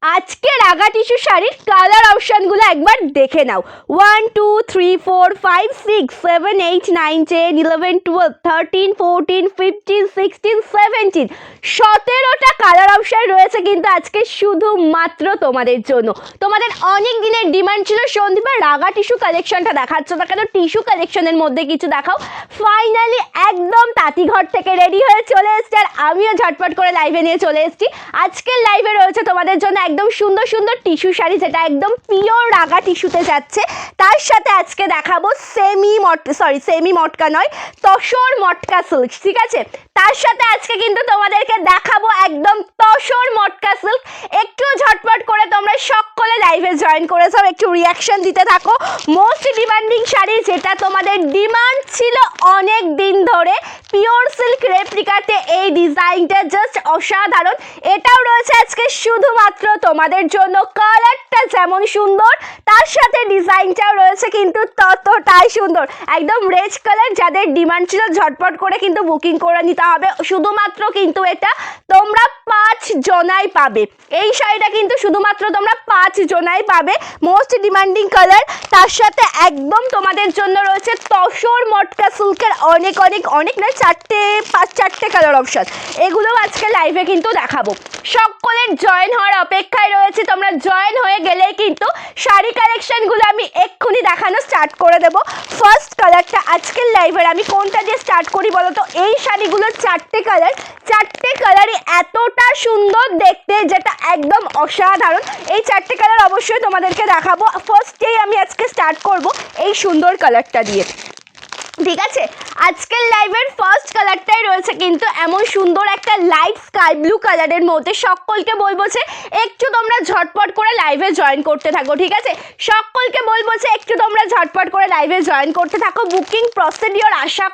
আজকে রাগা টিস্যু শাড়ির কালার অপশনগুলো একবার দেখে নাও। 1 2 3 4 5 6 7 8 9 10 11 12 13 14 15 16 17 17টা কালার অপশন রয়েছে কিন্তু আজকে শুধুমাত্র তোমাদের জন্য। তোমাদের অনেক দিনের ডিমান্ড ছিল সন্দীপা রাগা টিস্যু কালেকশনটা দেখাচ্ছ না কেন, টিস্যু কালেকশনের মধ্যে কিছু দেখাও। ফাইনালি একদম তাঁতিঘর থেকে রেডি হয়ে চলে এসেছি আর আমিও ঝটপট করে লাইভে নিয়ে চলে এসেছি। আজকের লাইভে রয়েছে তোমাদের জন্য একদম সুন্দর সুন্দর টিস্যু শাড়ি, যেটা একদম পিওর রাগা টিস্যুতে যাচ্ছে। তার সাথে আজকে দেখাবো সেমি মটকা নয়, তসর মটকা সিল্ক, ঠিক আছে। তার সাথে আজকে কিন্তু তোমাদেরকে দেখাবো একদম তসর মটকা সিল্ক। একটু ঝটপট করে তোমরা সকলে লাইভে জয়েন করে যাও, একটু রিয়াকশন দিতে থাকো। মোস্ট ডিমান্ডিং শাড়ি, যেটা তোমাদের ডিমান্ড ছিল অনেক দিন ধরে, পিওর সিল্ক রেপ্লিকাতে এই ডিজাইনটা জাস্ট অসাধারণ। এটাও রয়েছে আজকে শুধুমাত্র তোমাদের জন্য। কালারটা যেমন সুন্দর তার সাথে ডিজাইনটাও রয়েছে কিন্তু ততটাই সুন্দর, একদম রেড কালার। যাদের ডিমান্ড ছিল ঝটপট করে কিন্তু বুকিং করে নিতে হবে। শুধুমাত্র কিন্তু এটা তোমরা 5 জনাই পাবে, এই শাড়িটা কিন্তু শুধুমাত্র তোমরা 5 জনাই পাবে। মোস্ট ডিমান্ডিং কালার, তার সাথে একদম তোমাদের জন্য রয়েছে তসর মটকা সিল্কের অনেক অনেক অনেক না 4টে কালার অপশন। এগুলো আজকে লাইভে কিন্তু দেখাবো। সকলের জয়েন হওয়ার অপেক্ষায় রয়েছে, তোমরা জয়েন হয়ে গেলে কিন্তু শাড়ি কালেকশনগুলো আমি এক্ষুনি দেখানো স্টার্ট করে দেবো। ফার্স্ট কালারটা আজকের লাইভের আমি কোনটা দিয়ে স্টার্ট করি বলো তো? এই শাড়িগুলোর 4টে কালারই এতটা সুন্দর দেখতে, যেটা একদম অসাধারণ। এই 4টে কালার অবশ্যই তোমাদেরকে দেখাবো। ফার্স্টেই আমি আজকে স্টার্ট করব এই সুন্দর কালারটা দিয়ে, ঠিক আছে। আজকের লাইভের ফার্স্ট কালারটাই রয়েছে কিন্তু এমন সুন্দর একটা লাইট স্কাই ব্লু কালারের মধ্যে। সকলকে বলবো যে একটু তোমরা ঝটপট করে লাইভে জয়েন করতে থাকো, ঠিক আছে। সকলকে বলবো যে একটু তোমরা ঝটপট করে লাইভে জয়েন করতে থাকো। বুকিং প্রসিডিওর আশা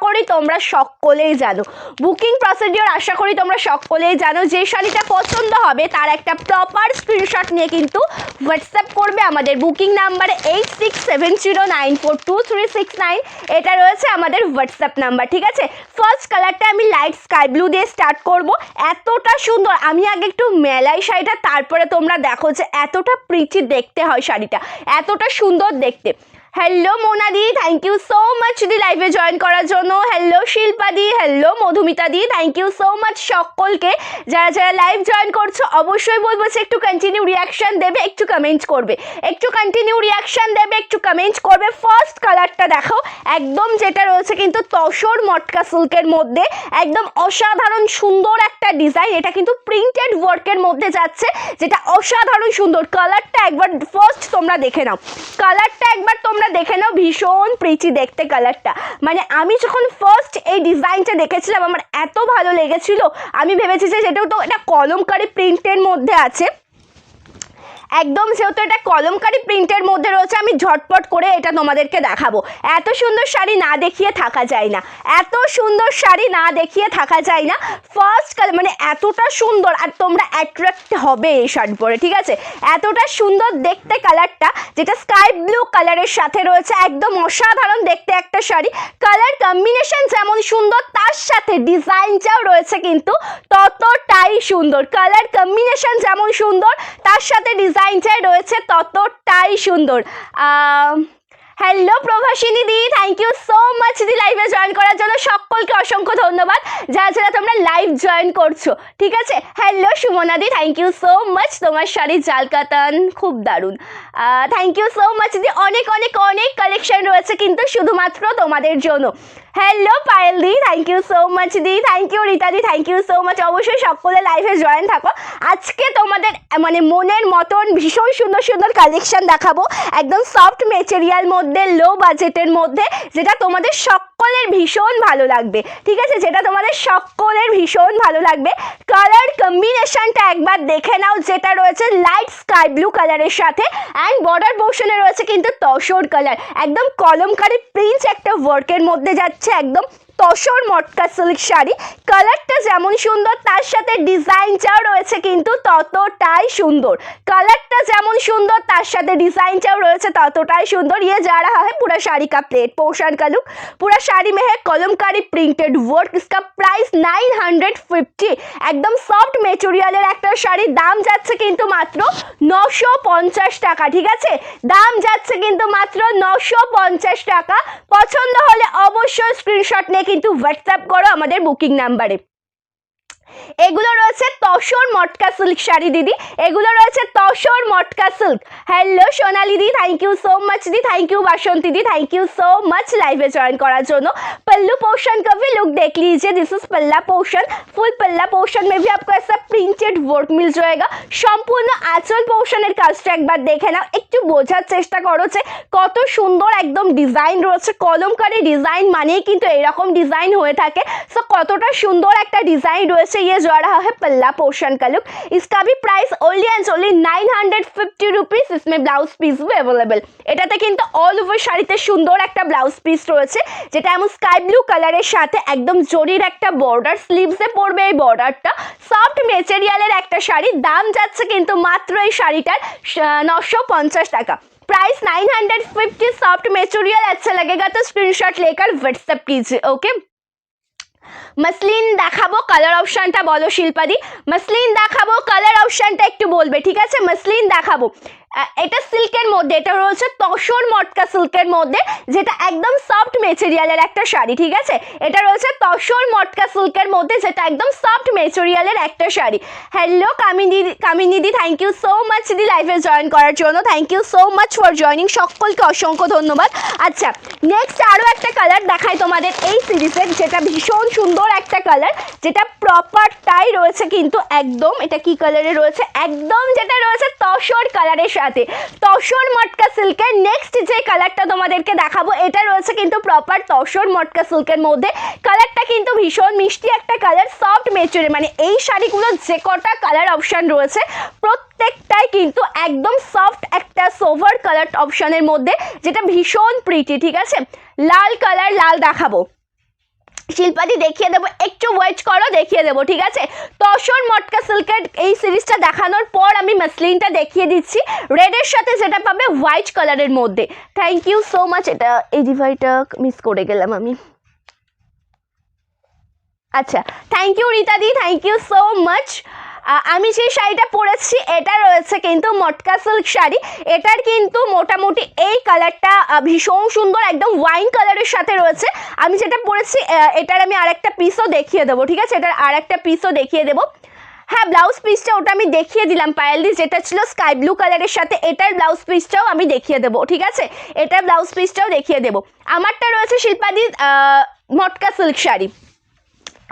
করি তোমরা সকলেই জানো, যে শাড়িটা পছন্দ হবে তার একটা প্রপার স্ক্রিনশট নিয়ে কিন্তু হোয়াটসঅ্যাপ করবে আমাদের বুকিং নাম্বারে 8670942369। এটা রয়েছে আমাদের হোয়াটসঅ্যাপ নাম্বার, ঠিক আছে। ফার্স্ট কালারটা আমি লাইট স্কাই ব্লু দিয়ে স্টার্ট করব। এতটা সুন্দর, আমি আগে একটু মেলাই শাড়িটা, তারপরে তোমরা দেখো যে এতটা প্রিটি দেখতে হয় শাড়িটা, এতটা সুন্দর দেখতে। হ্যালো মোনাদি, থ্যাংক ইউ সো মাচ দি লাইভে জয়েন করার জন্য। হ্যালো শিল্পা দি, হ্যালো মধুমিতা দি, থ্যাংক ইউ সো মাচ সকলকে। যারা যারা লাইভ জয়েন করছো অবশ্যই বলবো যে একটু কন্টিনিউ রিয়াকশান দেবে, একটু কমেন্ট করবে, একটু কমেন্ট করবে। ফার্স্ট কালারটা দেখো, একদম যেটা রয়েছে কিন্তু তসর মটকা সিল্কের মধ্যে, একদম অসাধারণ সুন্দর একটা ডিজাইন। এটা কিন্তু প্রিন্টেড ওয়ার্কের মধ্যে যাচ্ছে, যেটা অসাধারণ সুন্দর। কালারটা একবার ফার্স্ট তোমরা দেখে নাও, ভীষণ প্রিটি দেখতে কালারটা। মানে আমি যখন ফার্স্ট এই ডিজাইনটা দেখেছিলাম আমার এত ভালো লেগেছিল, আমি ভেবেছি যে যেটাও তো এটা কলমকারি প্রিন্টের মধ্যে আছে, একদম যেহেতু এটা কলমকারি প্রিন্টের মধ্যে রয়েছে, আমি ঝটপট করে এটা তোমাদেরকে দেখাবো। এত সুন্দর শাড়ি না দেখিয়ে থাকা যায় না, ফার্স্ট কালার মানে এতটা সুন্দর, আর তোমরা অ্যাট্রাক্ট হবে এই শাড়ি পরে, ঠিক আছে। এতটা সুন্দর দেখতে কালারটা, যেটা স্কাই ব্লু কালারের সাথে রয়েছে, একদম অসাধারণ দেখতে একটা শাড়ি। কালার কম্বিনেশন যেমন সুন্দর, তার সাথে ডিজাইনটাও রয়েছে কিন্তু ততটাই সুন্দর। কালার কম্বিনেশন যেমন সুন্দর, তার সাথে ডিজাইনটাই রয়েছে ততটাই সুন্দর। হ্যালো প্রভাসিনী দি, থ্যাংক ইউ সো মাচ দি লাইভে জয়েন করার জন্য। সকলকে অসংখ্য ধন্যবাদ যারা যারা তোমরা লাইভ জয়েন করছো, ঠিক আছে। Hello Sumana di, thank you so much. তোমার শাড়ির জাল কাতান খুব দারুণ, thank you so much di. অনেক অনেক অনেক কালেকশন রয়েছে কিন্তু শুধুমাত্র তোমাদের জন্য। Hello Payel di, thank you so much di. Thank you Rita di, thank you so much. অবশ্যই সকলে লাইভে জয়েন থাকো। আজকে তোমাদের মানে মনের মতন ভীষণ সুন্দর সুন্দর কালেকশন দেখাবো, একদম সফট মেটেরিয়াল মধ্যে, লো বাজেটের মধ্যে, যেটা তোমাদের সকলের ভীষণ ভালো লাগবে, ঠিক আছে, কালার কম্বিনেশনটা একবার দেখে নাও, যেটা রয়েছে লাইট স্কাই ব্লু কালারের সাথে, অ্যান্ড বর্ডার পোর্শনে রয়েছে কিন্তু তসর কালার, একদম কলমকারি প্রিন্ট একটা ওয়ার্কের মধ্যে যাচ্ছে, একদম তসর মটকা সিল্ক শাড়ি। কালারটা যেমন সুন্দর তার সাথে ডিজাইনটাও রয়েছে কিন্তু ততটাই সুন্দর। কালারটা যেমন সুন্দর তার সাথে डिजाइन रही ततटाई सुंदर। ये जा रहा है पूरा साड़ी का प्लेट पोर्शन का लुक। पूरा साड़ी में है कलमकारी प्रिंटेड वर्क। इसका प्राइस 950। एकदम सॉफ्ट मेटेरियल एक शाड़ी। दाम जाच्छे किन्तु मात्र 950 टाका। ठीक है, दाम जाच्छे किन्तु मात्र 950 टाका। पसंद होले अवश्य स्क्रीनशट निये किन्तु व्हाट्सएप करो आमादेर बुकिंग नम्बरे। एगुलो रयेछे तसर मटका सिल्क शाड़ी दीदी, एगुलो रयेछे तसर मटका silk. Hello Sonali the, thank you so much the, thank you Basanti the, thank you so much live join करार जोन्नो। पल्लू पोर्शन का भी लुक देख लीजिए। दिस इज पल्ला पोर्शन। फुल पल्ला पोर्शन में भी आपको ऐसा प्रिंटेड वर्क मिल जाएगा। सम्पूर्ण आंचल पोर्शनेर काजटा एकबार देखे नाओ, एकटू बोझार चेष्टा करो जे कत सुंदर एकदम डिजाइन रयेछे। कलमकारी डिजाइन मानेई किन्तु एरकम डिजाइन हये थाके। सो कतटा सुंदर एकटा डिजाइन रयेछे। ये जा रहा है पल्ला पोर्शन का लुक। इसका भी price only and only 950 rupees. इसमें ब्लाउज पिस भी अवेलेबल। एटाते किन्तु ऑल ओवर शाड़ीते सुंदर एक ब्लाउज पिस रयेछे जेटा एमन स्काई ब्लू कलर साथे एकदम जरिर एक बॉर्डर। स्लीव्से पड़बे এই বর্ডারটা। सॉफ्ट मेटेरियल एक शाड़ी। दाम जाच्छे किन्तु मात्र এই শাড়িটার 950 টাকা। प्राइस 950। सॉफ्ट मेटेरियल अच्छा लगेगा तो स्क्रीनशॉट लेकर व्हाट्सएप कीजिए। ओके, मसलिन देखाबो कलर अपशनटा बोलो शिल्पादी। मसलिन देखाबो कलर अपशनटा एकटू बोलबे, ठीक है। मसलिन देखाबो এটা সিল্কের মধ্যে, এটা রয়েছে তসর মটকা সিল্কের মধ্যে যেটা একদম সফট মেটেরিয়ালের একটা শাড়ি। ঠিক আছে, এটা রয়েছে তসর মটকা সিল্কের মধ্যে যেটা একদম সফট মেটেরিয়ালের একটা শাড়ি। হ্যালো কামিনী দি, থ্যাংক ইউ সো মাচ দি লাইভে জয়েন করার জন্য। Thank you so much for joining. সকলকে অসংখ্য ধন্যবাদ। আচ্ছা, নেক্সট আরও একটা কালার দেখাই তোমাদের এই সিরিজের, যেটা ভীষণ সুন্দর একটা কালার, যেটা প্রপারটাই রয়েছে কিন্তু একদম। এটা কি কালারে রয়েছে? একদম যেটা রয়েছে তসর কালারের সাথে তসর মটকা সিল্কের। নেক্সট যে কালারটা তোমাদেরকে দেখাবো এটা রয়েছে কিন্তু প্রপার তসর মটকা সিল্কের মধ্যে। কালারটা কিন্তু ভীষণ মিষ্টি একটা কালার। সফট মেটেরিয়াল মানে এই শাড়িগুলো যে কটা কালার অপশন রয়েছে প্রত্যেকটাই কিন্তু একদম সফট একটা সোভার কালার অপশনের মধ্যে, যেটা ভীষণ প্রিটি। ঠিক আছে, লাল কালার, লাল দেখাবো শিল্পাদি, দেখিয়ে দেবো, একটু ওয়েট করো, দেখিয়ে দেবো। ঠিক আছে, তসর মটকা সিল্কের এই সিরিজটা দেখানোর পর আমি মাসলিনটা দেখিয়ে দিচ্ছি রেডের সাথে, যেটা পাবে হোয়াইট কালারের মধ্যে। Thank you so much. এটা এই ডিভাইসটা মিস করে গেলাম আমি। আচ্ছা, thank you Rita di, thank you so much. আমি যে শাড়িটা পরেছি এটা রয়েছে কিন্তু মটকা সিল্ক শাড়ি। এটার কিন্তু মোটামুটি এই কালারটা ভীষণ সুন্দর, একদম ওয়াইন কালারের সাথে রয়েছে। আমি যেটা পরেছি এটার আমি আরেকটা পিসও দেখিয়ে দেবো। ঠিক আছে, এটার আরেকটা পিসও দেখিয়ে দেবো। হ্যাঁ, ব্লাউজ পিসটা ওটা আমি দেখিয়ে দিলাম পায়েলদি, যেটা ছিল স্কাই ব্লু কালারের সাথে। এটার ব্লাউজ পিসটাও আমি দেখিয়ে দেবো। ঠিক আছে, এটার ব্লাউজ পিসটাও দেখিয়ে দেবো। আমারটা রয়েছে শিল্পাদি মটকা সিল্ক শাড়ি,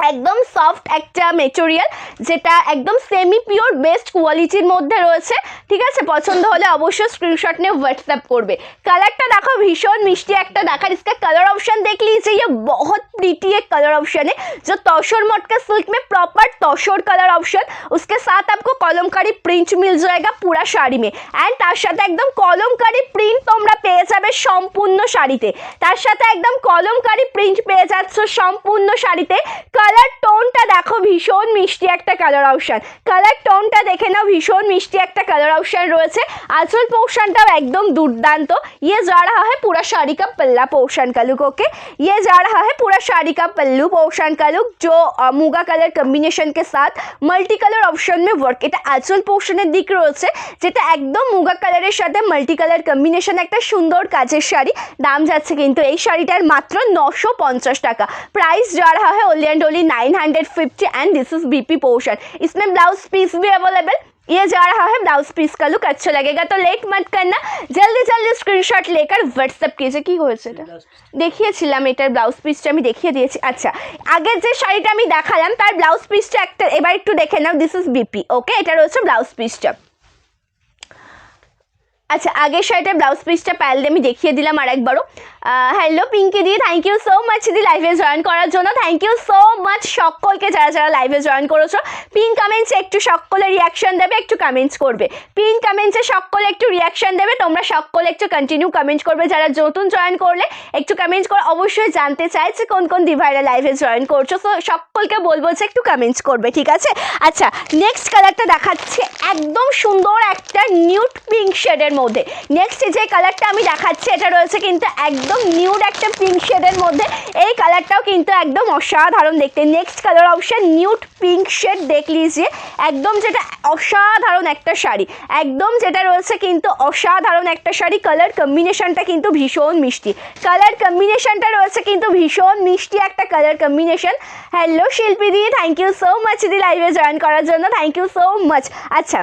একদম সফট একটা মেটেরিয়াল, যেটা একদম সেমি পিওর বেস্ট কোয়ালিটির মধ্যে রয়েছে। ঠিক আছে, পছন্দ হলে অবশ্যই স্ক্রিনশট নিয়ে व्हाट्सएप করবে। কালারটা দেখো ভীষণ মিষ্টি একটা দেখার। इसका कलर ऑप्शन देख लीजिए, ये बहुत प्रीटी एक कलर ऑप्शन है जो तसर मटका सिल्क में प्रॉपर तसर कलर ऑप्शन। उसके साथ आपको कलमकारी प्रिंट मिल जाएगा पूरा शाड़ी में। एंड তার সাথে একদম কলমকারি প্রিন্ট তোমরা পেয়ে যাবে সম্পূর্ণ শাড়িতে। তার সাথে একদম কলমকারি প্রিন্ট পেয়ে যাচ্ছ সম্পূর্ণ শাড়িতে। কালার টোনটা দেখো ভীষণ মিষ্টি একটা কালার অপশন। কালার টোনটা দেখে নাও, ভীষণ মিষ্টি একটা কালার ऑप्शन রয়েছে। आंचल पोर्शनটাও একদম দুর্দান্ত। ये जा रहा है पूरा साड़ी का पल्ला पोर्शन का लुक। ओके, ये जा रहा है पूरा साड़ी का पल्लू पोर्शन का लुक, जो मुगा कलर कम्बिनेशन के साथ मल्टी कलर ऑप्शन में वर्क। এটা आंचल पोर्शনের দিক রয়েছে, যেটা একদম মুগা কালারের সাথে মাল্টি কালার কম্বিনেশন একটা সুন্দর কাজের শাড়ি। দাম যাচ্ছে কিন্তু এই শাড়িটার মাত্র 950 টাকা। प्राइस जा रहा है only and only 950 and this is BP portion. इसमें ब्लाउज पीस भी अवेलेबल। ये जा रहा है ब्लाउज पीस का लुक। अच्छा लगेगा तो लेट मत करना, जल्दी जल्दी स्क्रीनशॉट लेकर व्हाट्सएप कीजिए। কি হয়েছে এটা দেখিয়েছিলাম, এটার ব্লাউজ পিসটা আমি দেখিয়ে দিয়েছি। আচ্ছা, আগের যে শাড়িটা আমি দেখালাম তার ব্লাউজ পিসটা একটা এবার একটু দেখে নাও। This is BP. ওকে, এটা রয়েছে ব্লাউজ পিসটা। আচ্ছা, আগের শাড়িটার ব্লাউজ পিসটা প্যারেল আমি দেখিয়ে দিলাম আর একবারও। হ্যালো পিঙ্কি দি, থ্যাংক ইউ সো মাচ দি লাইভে জয়েন করার জন্য। থ্যাংক ইউ সো মাচ সকলকে যারা যারা লাইভে জয়েন করেছো। পিন কমেন্টসে একটু সকলে রিয়াকশন দেবে, একটু কমেন্টস করবে। পিন কমেন্টসে সকলে একটু রিয়াকশন দেবে, তোমরা সকলে একটু কন্টিনিউ কমেন্ট করবে। যারা নতুন জয়েন করলে একটু কমেন্টস করে অবশ্যই জানতে চাই যে কোন কোন দিভাইরা লাইভে জয়েন করছো। সো সকলকে বলবো যে একটু কমেন্টস করবে, ঠিক আছে? আচ্ছা, নেক্সট কালারটা দেখাচ্ছি একদম সুন্দর একটা নিউড পিঙ্ক শেডের মধ্যে। নেক্সট যে কালারটা আমি দেখাচ্ছি এটা রয়েছে কিন্তু একদম নিউড একটা পিঙ্ক শেডের মধ্যে। এই কালারটাও কিন্তু একদম অসাধারণ দেখতে। Next colour option nude pink shade দেখ লিজিয়ে, একদম যেটা অসাধারণ একটা শাড়ি, একদম যেটা রয়েছে কিন্তু অসাধারণ একটা শাড়ি। কালার কম্বিনেশনটা কিন্তু ভীষণ মিষ্টি, কালার কম্বিনেশনটা রয়েছে কিন্তু ভীষণ মিষ্টি একটা কালার কম্বিনেশন। হ্যালো শিল্পী দি, থ্যাংক ইউ সো মাচ দি লাইভে জয়েন করার জন্য, থ্যাংক ইউ সো মাচ। আচ্ছা,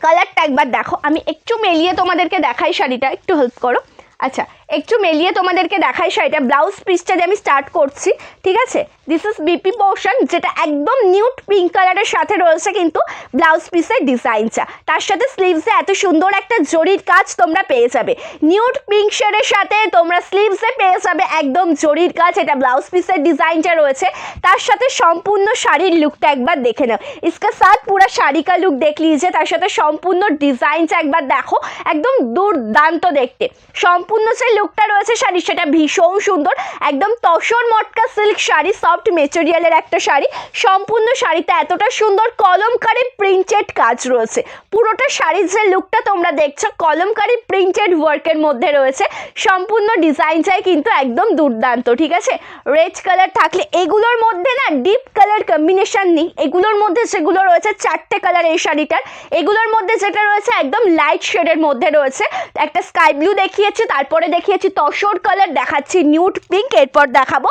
কালারটা একবার দেখো, আমি একটু মেলিয়ে তোমাদেরকে দেখাই শাড়িটা, একটু হেল্প করো। আচ্ছা, একটু মেলিয়ে তোমাদেরকে দেখাই শাড়িটা। ব্লাউজ পিসটা দিয়ে আমি স্টার্ট করছি, ঠিক আছে? দিস ইজ বিপি পোর্শন, যেটা একদম নিউড পিঙ্ক কালারের সাথে রয়েছে কিন্তু ব্লাউজ পিসের ডিজাইনটা। তার সাথে স্লিভসে এত সুন্দর একটা জরির কাজ তোমরা পেয়ে যাবে। নিউড পিঙ্ক শেডের সাথে তোমরা স্লিভসে পেয়ে যাবে একদম জরির কাজ। এটা ব্লাউজ পিসের ডিজাইনটা রয়েছে, তার সাথে সম্পূর্ণ শাড়ির লুকটা একবার দেখে নাও। इसका साथ पूरा শাড়ি কা লুক দেখ লিজিয়ে, তার সাথে সম্পূর্ণ ডিজাইনটা একবার দেখো, একদম দুর্দান্ত দেখতে। সম্পূর্ণ যে লুকটা রয়েছে শাড়ির সেটা ভীষণ সুন্দর, একদম তসর মটকা সিল্ক শাড়ি, সফট মেটেরিয়ালের একটা শাড়ি। সম্পূর্ণ শাড়িতে এতটা সুন্দর কলমকারি প্রিন্টেড কাজ রয়েছে। পুরোটা শাড়ির যে লুকটা তোমরা দেখছো কলমকারি প্রিন্টেড ওয়ার্কের মধ্যে রয়েছে। সম্পূর্ণ ডিজাইনটাই কিন্তু একদম দুর্দান্ত, ঠিক আছে? রেড কালার থাকলে এগুলোর মধ্যে না ডিপ কালার কম্বিনেশন নেই, এগুলোর মধ্যে যেগুলো রয়েছে চারটে কালার এই শাড়িটার, এগুলোর মধ্যে যেটা রয়েছে একদম লাইট শেডের মধ্যে রয়েছে। একটা স্কাই ব্লু দেখিয়েছি, তারপরে দেখিয়েছি তসর কালার, দেখাচ্ছি নিউড পিঙ্ক, এরপর দেখাবো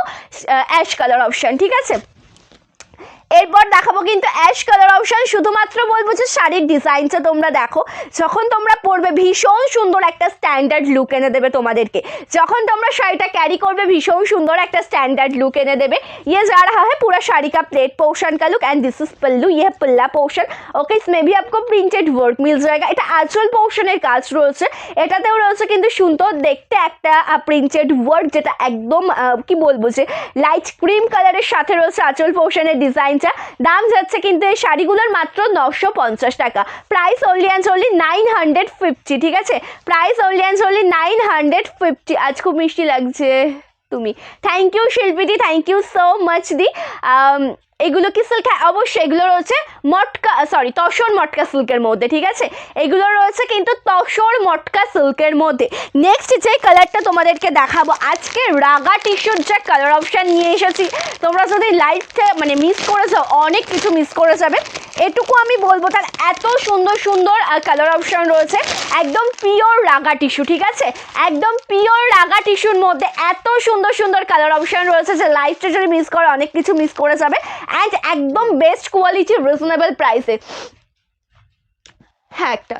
অ্যাশ কালার অপশন, ঠিক আছে? এরপর দেখাবো কিন্তু অ্যাশ কালার অপশন। শুধুমাত্র বলবো যে শাড়ির ডিজাইনটা তোমরা দেখো, যখন তোমরা পরবে ভীষণ সুন্দর একটা স্ট্যান্ডার্ড লুক এনে দেবে তোমাদেরকে। যখন তোমরা শাড়িটা ক্যারি করবে ভীষণ সুন্দর একটা স্ট্যান্ডার্ড লুক এনে দেবে। ये जा रहा है पूरा शाड़ी का प्लेट पोर्शन का लुक एंड दिस इज पल्लू, ये है पल्ला पोर्शन। ओके, इसमें भी आपको प्रिंटेड वर्क मिल जाएगा। এটা আঁচল পোর্শনের কাজ রয়েছে, এটাতেও রয়েছে কিন্তু সুন্দর দেখতে একটা প্রিন্টেড ওয়ার্ক, যেটা একদম কি বলবো যে লাইট ক্রিম কালারের সাথে রয়েছে আঁচল পোর্শনের ডিজাইন। দাম যাচ্ছে কিন্তু এই শাড়িগুলোর মাত্র 950 টাকা। প্রাইস অনলি অ্যান্ড অনলি 950, ঠিক আছে? Price only and only 950। আজ খুব মিষ্টি লাগছে তুমি। থ্যাংক ইউ শিল্পী দি, থ্যাংক ইউ সো মাচ দি। এগুলো কি সিল্ক? অবশ্যই এগুলো রয়েছে মটকা, সরি তসর মটকা সিল্কের মধ্যে, ঠিক আছে? এগুলো রয়েছে কিন্তু তসর মটকা সিল্কের মধ্যে। নেক্সট যে কালারটা তোমাদেরকে দেখাবো আজকে, রাগা টিস্যুর যে কালার অপশান নিয়ে এসেছি। তোমরা যদি লাইভটা মানে মিস করে যাও অনেক কিছু মিস করে যাবে, এটুকু আমি বলবো। তার এত সুন্দর সুন্দর কালার অপশান রয়েছে, একদম পিওর রাগা টিস্যু, ঠিক আছে? একদম পিওর রাগা টিস্যুর মধ্যে এত সুন্দর সুন্দর কালার অপশান রয়েছে যে লাইভটা যদি মিস করো অনেক কিছু মিস করে যাবে। অ্যান্ড একদম বেস্ট কোয়ালিটি, রিজনেবল প্রাইসে। হ্যাঁ, একটা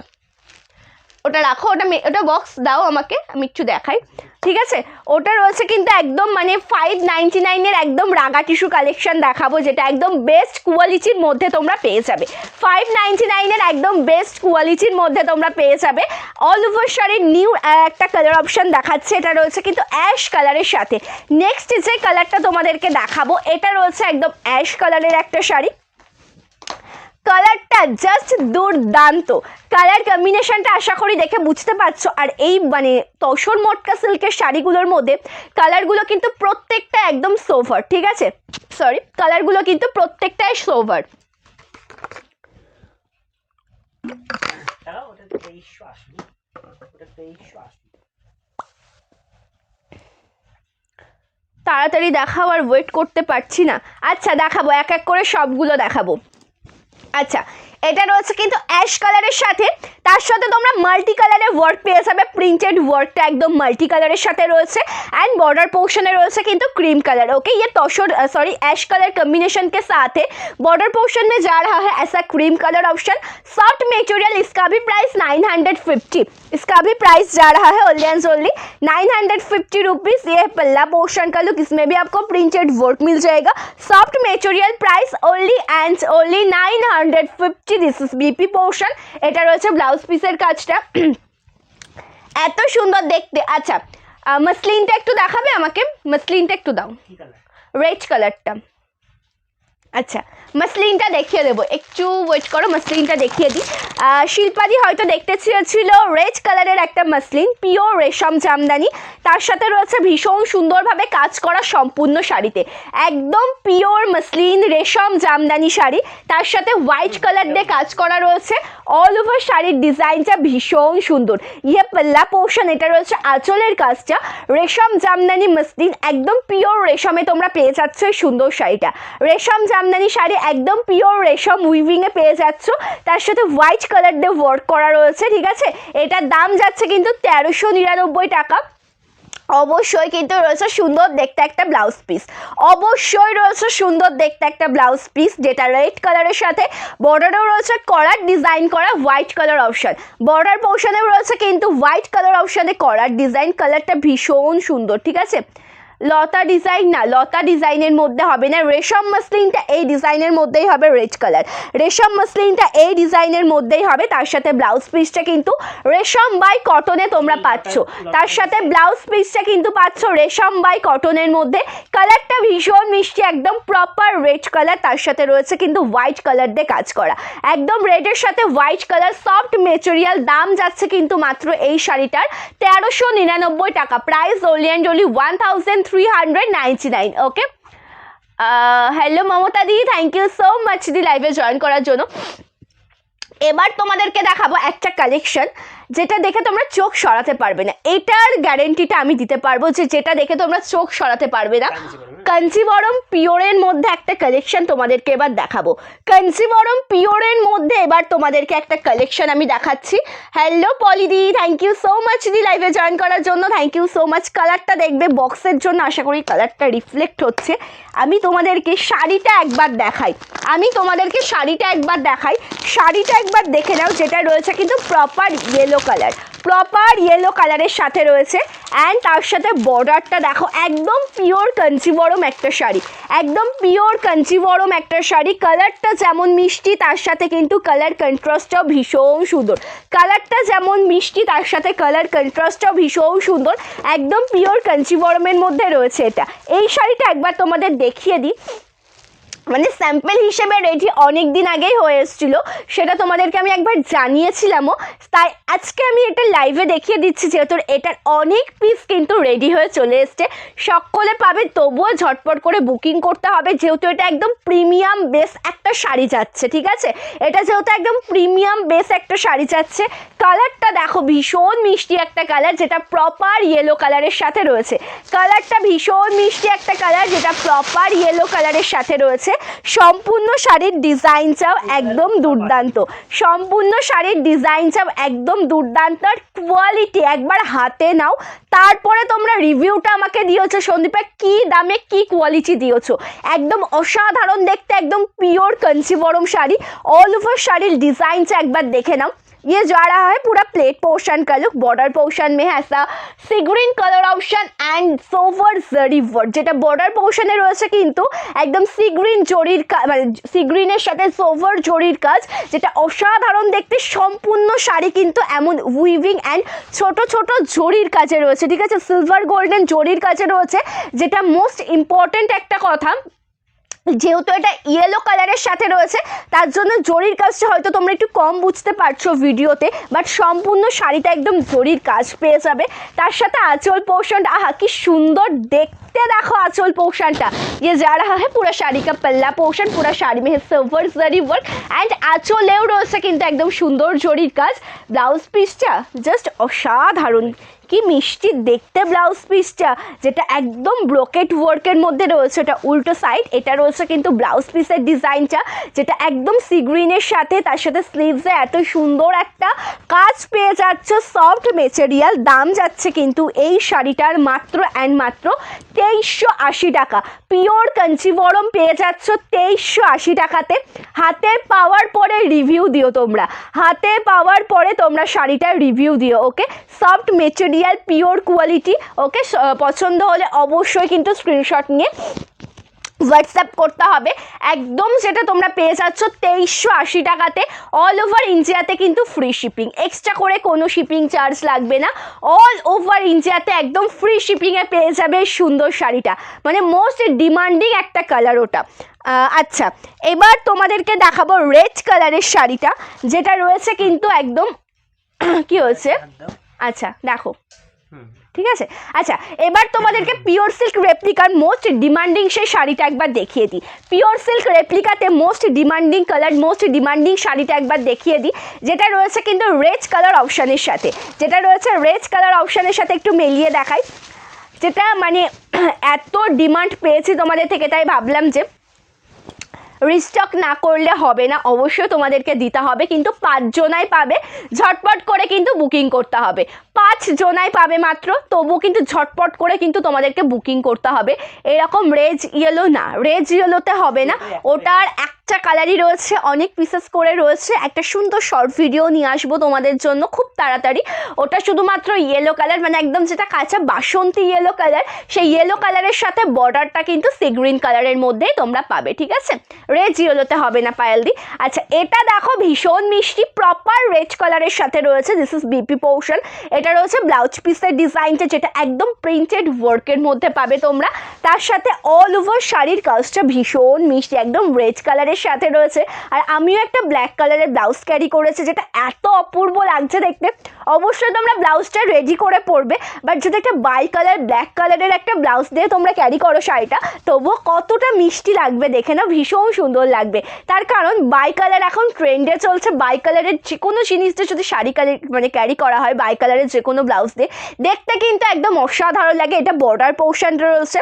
ওটা রাখো, ওটা বক্স দাও আমাকে, আমি একটু দেখাই, ঠিক আছে? ওটা রয়েছে কিন্তু একদম মানে 599 একদম রাগা টিস্যু কালেকশন দেখাবো, যেটা একদম বেস্ট কোয়ালিটির মধ্যে তোমরা পেয়ে যাবে। 599 একদম বেস্ট কোয়ালিটির মধ্যে তোমরা পেয়ে যাবে। অল ওভার শাড়ির নিউ একটা কালার অপশন দেখাচ্ছে, এটা রয়েছে কিন্তু অ্যাশ কালারের সাথে। নেক্সট যে কালারটা তোমাদেরকে দেখাবো এটা রয়েছে একদম অ্যাশ কালারের একটা শাড়ি। কালারটা জাস্ট দুর্দান্ত, কালার কম্বিনেশনটা আশা করি দেখে বুঝতে পারছো। আর এই মানে তসর মটকা সিল্কের শাড়িগুলোর মধ্যে কালারগুলো কিন্তু প্রত্যেকটা একদম সোভার, ঠিক আছে? সরি, কালারগুলো কিন্তু প্রত্যেকটাই সোভার। তাড়াতাড়ি দেখাও, আর ওয়েট করতে পারছি না। আচ্ছা দেখাবো, এক এক করে সবগুলো দেখাবো। আচ্ছা, এটা রয়েছে কিন্তু অ্যাশ কালারের সাথে, তার সাথে তোমরা মাল্টি কালারের ওয়ার্ক পেয়ে যাবে। প্রিন্টেড ওয়ার্কটা একদম মাল্টি কালারের সাথে রয়েছে एंड बॉर्डर पोर्शन रয়েছে কিন্তু क्रीम कलर। ओके, ये तोशर सॉरी ऐश कलर कॉम्बिनेशन के साथ है। बॉर्डर पोर्शन में जा रहा है ऐसा cream colour option, soft material. इसका भी प्राइस 950, इसका भी प्राइस जा रहा है ओनली एंड ओनली 950 रुपीज़। ये पल्ला पोर्शन का लुक, इसमें भी आपको प्रिंटेड वर्क मिल जाएगा। Soft material, price only and only 950। This is BP portion. এটা রয়েছে ব্লাউজ পিসের কাজটা এত সুন্দর দেখতে। আচ্ছা মসলিনটা একটু দেখাবে আমাকে, মসলিনটা একটু দাও, রেড কালারটা। আচ্ছা মসলিনটা দেখিয়ে দেবো, একটু ওয়েট করো, মসলিনটা দেখিয়ে দিই। শিল্পাদি হয়তো দেখতে চেয়েছিল রেড কালারের একটা মসলিন, পিওর রেশম জামদানি, তার সাথে রয়েছে ভীষণ সুন্দরভাবে কাজ করা সম্পূর্ণ শাড়িতে, একদম পিওর মসলিন রেশম জামদানি শাড়ি, তার সাথে হোয়াইট কালার দিয়ে কাজ করা রয়েছে। অল ওভার শাড়ির ডিজাইনটা ভীষণ সুন্দর। ইয়ে পাল্লা পোর্শন, এটা রয়েছে আঁচলের কাজটা, রেশম জামদানি মসলিন, একদম পিওর রেশমে তোমরা পেয়ে যাচ্ছ এই সুন্দর শাড়িটা। রেশম জামদানি শাড়ি একদম পিওর রেশম উইভিংয়ে পেয়ে যাচ্ছ, তার সাথে হোয়াইট কালার দিয়ে ওয়ার্ক করা রয়েছে, ঠিক আছে। এটার দাম যাচ্ছে কিন্তু 1399 টাকা। অবশ্যই কিন্তু রয়েছে সুন্দর দেখতে একটা ব্লাউজ পিস, অবশ্যই রয়েছে সুন্দর দেখতে একটা ব্লাউজ পিস, যেটা রেড কালারের সাথে বর্ডারেও রয়েছে করার ডিজাইন করা হোয়াইট কালার অপশান, বর্ডার পোর্শনেও রয়েছে কিন্তু হোয়াইট কালার অপশানে করার ডিজাইন, কালারটা ভীষণ সুন্দর, ঠিক আছে। লতা ডিজাইন না, লতা ডিজাইনের মধ্যে হবে না, রেশম মসলিনটা এই ডিজাইনের মধ্যেই হবে, রেড কালার রেশম মসলিনটা এই ডিজাইনের মধ্যেই হবে, তার সাথে ব্লাউজ পিসটা কিন্তু রেশম বাই কটনে তোমরা পাচ্ছ, তার সাথে ব্লাউজ পিসটা কিন্তু পাচ্ছ রেশম বাই কটনের মধ্যে। কালারটা ভীষণ মিষ্টি, একদম প্রপার রেড কালার, তার সাথে রয়েছে কিন্তু হোয়াইট কালার দিয়ে কাজ করা, একদম রেডের সাথে হোয়াইট কালার, সফট মেটেরিয়াল। দাম যাচ্ছে কিন্তু মাত্র এই শাড়িটার 1399 টাকা, price only and only 1399। Okay, hello Mamata দি, থ্যাংক ইউ সো মাচ দি লাইভে জয়েন করার জন্য। এবার তোমাদেরকে দেখাবো একটা কালেকশন যেটা দেখে তোমরা চোখ সরাতে পারবে না, এটার গ্যারেন্টিটা আমি দিতে পারবো যে যেটা দেখে তোমরা চোখ সরাতে পারবে না। কাঞ্চিবরম পিওরের মধ্যে একটা কালেকশন তোমাদেরকে এবার দেখাবো, কাঞ্চিবরম পিওরের মধ্যে এবার তোমাদেরকে একটা কালেকশন আমি দেখাচ্ছি। হ্যালো পলিদি, থ্যাংক ইউ সো মাচ দি লাইভে জয়েন করার জন্য, থ্যাংক ইউ সো মাচ। কালারটা দেখবে বক্সের জন্য, আশা করি কালারটা রিফ্লেক্ট হচ্ছে। আমি তোমাদেরকে শাড়িটা একবার দেখাই, শাড়িটা একবার দেখে নাও, যেটা রয়েছে কিন্তু proper yellow colour, proper yellow কালারের সাথে রয়েছে, অ্যান্ড তার সাথে বর্ডারটা দেখো, একদম পিওর কাঞ্চিবরম একটা শাড়ি, একদম পিওর কাঞ্চিবরম একটা শাড়ি। কালারটা যেমন মিষ্টি তার সাথে কিন্তু কালার কন্ট্রাস্টটাও ভীষণ সুন্দর, কালারটা যেমন মিষ্টি তার সাথে কালার কন্ট্রাস্টটাও ভীষণ সুন্দর, একদম পিওর কাঞ্চিবরমের মধ্যে রয়েছে এটা। এই শাড়িটা একবার তোমাদের দেখিয়ে দিই, মানে স্যাম্পল হিসেবে রেডি অনেক দিন আগেই হয়ে এসেছিলো, সেটা তোমাদেরকে আমি একবার জানিয়েছিলামও, তাই আজকে আমি এটা লাইভে দেখিয়ে দিচ্ছি, যেহেতু এটার অনেক পিস কিন্তু রেডি হয়ে চলে এসছে, সকলে পাবে, তবুও ঝটপট করে বুকিং করতে হবে, যেহেতু এটা একদম প্রিমিয়াম বেস একটা শাড়ি যাচ্ছে, ঠিক আছে। এটা যেহেতু একদম প্রিমিয়াম বেস একটা শাড়ি যাচ্ছে, কালারটা দেখো ভীষণ মিষ্টি একটা কালার, যেটা প্রপার ইয়েলো কালারের সাথে রয়েছে, কালারটা ভীষণ মিষ্টি একটা কালার, যেটা প্রপার ইয়েলো কালারের সাথে রয়েছে। সম্পূর্ণ শাড়ির ডিজাইনটাও একদম দুর্দান্ত, সম্পূর্ণ শাড়ির ডিজাইনটাও একদম দুর্দান্ত, আর কোয়ালিটি একবার হাতে নাও, তারপরে তোমরা রিভিউটা আমাকে দিয়েছো সন্দীপা কি দামে কি কোয়ালিটি দিয়েছো, একদম অসাধারণ দেখতে, একদম pure Kanjivaram sari. All over শাড়ির ডিजाइनটা একবার দেখে নাও। ये जा रहा है पूरा प्लेट पोर्शन का लुक, बॉर्डर पोर्शन में ऐसा sea green colour option and सोवर जरी वर्क, যেটা বর্ডার পোর্শনে রয়েছে কিন্তু একদম সি গ্রিন জরির মানে সি গ্রিনের সাথে সোভার জরির কাজ, যেটা অসাধারণ দেখতে। সম্পূর্ণ শাড়ি কিন্তু এমন উইভিং অ্যান্ড ছোট ছোট জরির কাজে রয়েছে, ঠিক আছে, সিলভার গোল্ডেন জরির কাজে রয়েছে, যেটা মোস্ট ইম্পর্টেন্ট একটা কথা, যেহেতু এটা ইয়েলো কালারের সাথে রয়েছে তার জন্য জরির কাজটা হয়তো তোমরা একটু কম বুঝতে পারছো ভিডিওতে, বাট সম্পূর্ণ শাড়িটা একদম জরির কাজ পেয়ে যাবে। তার সাথে আঁচল পোর্শনটা, আহা কি সুন্দর দেখতে, দেখো আঁচল পোর্শনটা, ये जा रहा है पूरा শাড়ি का पल्ला पोर्शन, पूरा শাড়ি में सिल्वर जरी वर्क অ্যান্ড আঁচলেও রয়েছে কিন্তু একদম সুন্দর জরির কাজ। ব্লাউজ পিসটা জাস্ট অসাধারণ, কি মিষ্টি দেখতে ব্লাউজ পিসটা, যেটা একদম ব্রোকেট ওয়ার্কের মধ্যে রয়েছে, এটা উল্টো সাইড, এটা রয়েছে কিন্তু ব্লাউজ পিসের ডিজাইনটা, যেটা একদম সি গ্রিনের সাথে, তার সাথে স্লিভসে এত সুন্দর একটা কাজ পেয়ে যাচ্ছ, সফট মেটেরিয়াল। দাম যাচ্ছে কিন্তু এই শাড়িটার মাত্র অ্যান্ড মাত্র 2380 টাকা, পিওর কাঞ্চিবরম পেয়ে যাচ্ছ 2380 টাকাতে। হাতে পাওয়ার পরে রিভিউ দিও তোমরা, হাতে পাওয়ার পরে তোমরা শাড়িটার রিভিউ দিও, ওকে। সফট মেটেরিয়াল, পিওর কোয়ালিটি, ওকে। পছন্দ হলে অবশ্যই কিন্তু স্ক্রিনশট নিয়ে হোয়াটসঅ্যাপ করতে হবে। একদম সেটা তোমরা পেয়ে যাচ্ছ 2380 টাকাতে। অল ওভার ইন্ডিয়াতে কিন্তু ফ্রি শিপিং, এক্সট্রা করে কোনো শিপিং চার্জ লাগবে না। অল ওভার ইন্ডিয়াতে একদম ফ্রি শিপিংয়ে পেয়ে যাবে এই সুন্দর শাড়িটা, মানে মোস্ট ডিমান্ডিং একটা কালার ওটা। আচ্ছা, এবার তোমাদেরকে দেখাবো রেড কালারের শাড়িটা, যেটা রয়েছে কিন্তু একদম কি হয়েছে, আচ্ছা দেখো, ঠিক আছে। আচ্ছা, এবার তোমাদেরকে পিওর সিল্ক রেপ্লিকার মোস্ট ডিমান্ডিং সেই শাড়িটা একবার দেখিয়ে দিই। পিওর সিল্ক রেপ্লিকাতে most demanding colour, most demanding শাড়িটা একবার দেখিয়ে দিই, যেটা রয়েছে কিন্তু রেড কালার অপশানের সাথে, যেটা রয়েছে রেড কালার অপশানের সাথে একটু মিলিয়ে দেখাই, যেটা মানে এত ডিমান্ড পেয়েছি তোমাদের থেকে, তাই ভাবলাম যে রিস্টক না করলে হবে না, অবশ্যই তোমাদেরকে দিতে হবে। কিন্তু 5 জনাই পাবে, ঝটপট করে কিন্তু বুকিং করতে হবে। 5 জনাই পাবে মাত্র, তবু কিন্তু ঝটপট করে কিন্তু তোমাদেরকে বুকিং করতে হবে। এরকম রেড ইয়েলো না, রেড ইয়েলোতে হবে না, ওটার একটা কালারই রয়েছে, অনেক পিসেস করে রয়েছে। একটা সুন্দর শর্ট ভিডিও নিয়ে আসবো তোমাদের জন্য খুব তাড়াতাড়ি। ওটা শুধুমাত্র ইয়েলো কালার, মানে একদম যেটা কাঁচা বাসন্তী ইয়েলো কালার, সেই ইয়েলো কালারের সাথে বর্ডারটা কিন্তু সি গ্রিন কালারের মধ্যেই তোমরা পাবে, ঠিক আছে। রেড ইয়েলোতে হবে না পায়েলদি। আচ্ছা, এটা দেখো ভীষণ মিষ্টি প্রপার রেড কালারের সাথে রয়েছে, দিস ইজ বিপি পোর্শন। এটা রয়েছে ব্লাউজ পিসের ডিজাইনটা, যেটা একদম প্রিন্টেড ওয়ার্কের মধ্যে পাবে তোমরা। তার সাথে অল ওভার শাড়ির কাজটা ভীষণ মিষ্টি, একদম রেড কালারের সাথে রয়েছে। আর আমিও একটা ব্ল্যাক কালারের ব্লাউজ ক্যারি করেছি, যেটা এত অপূর্ব লাগছে দেখতে। অবশ্যই তোমরা ব্লাউজটা রেডি করে পরবে, বাট যদি একটা বাই কালার ব্ল্যাক কালারের একটা ব্লাউজ দিয়ে তোমরা ক্যারি করো শাড়িটা, তবুও কতটা মিষ্টি লাগবে দেখে না, ভীষণ সুন্দর লাগবে। তার কারণ বাই কালার এখন ট্রেন্ডে চলছে। বাই কালারের যে কোনো জিনিস দিয়ে যদি শাড়ি কালার মানে ক্যারি করা হয়, বাই কালারের যে কোনো ব্লাউজ দিয়ে, দেখতে কিন্তু একদম অসাধারণ লাগে। এটা বর্ডার পোর্শনটা রয়েছে,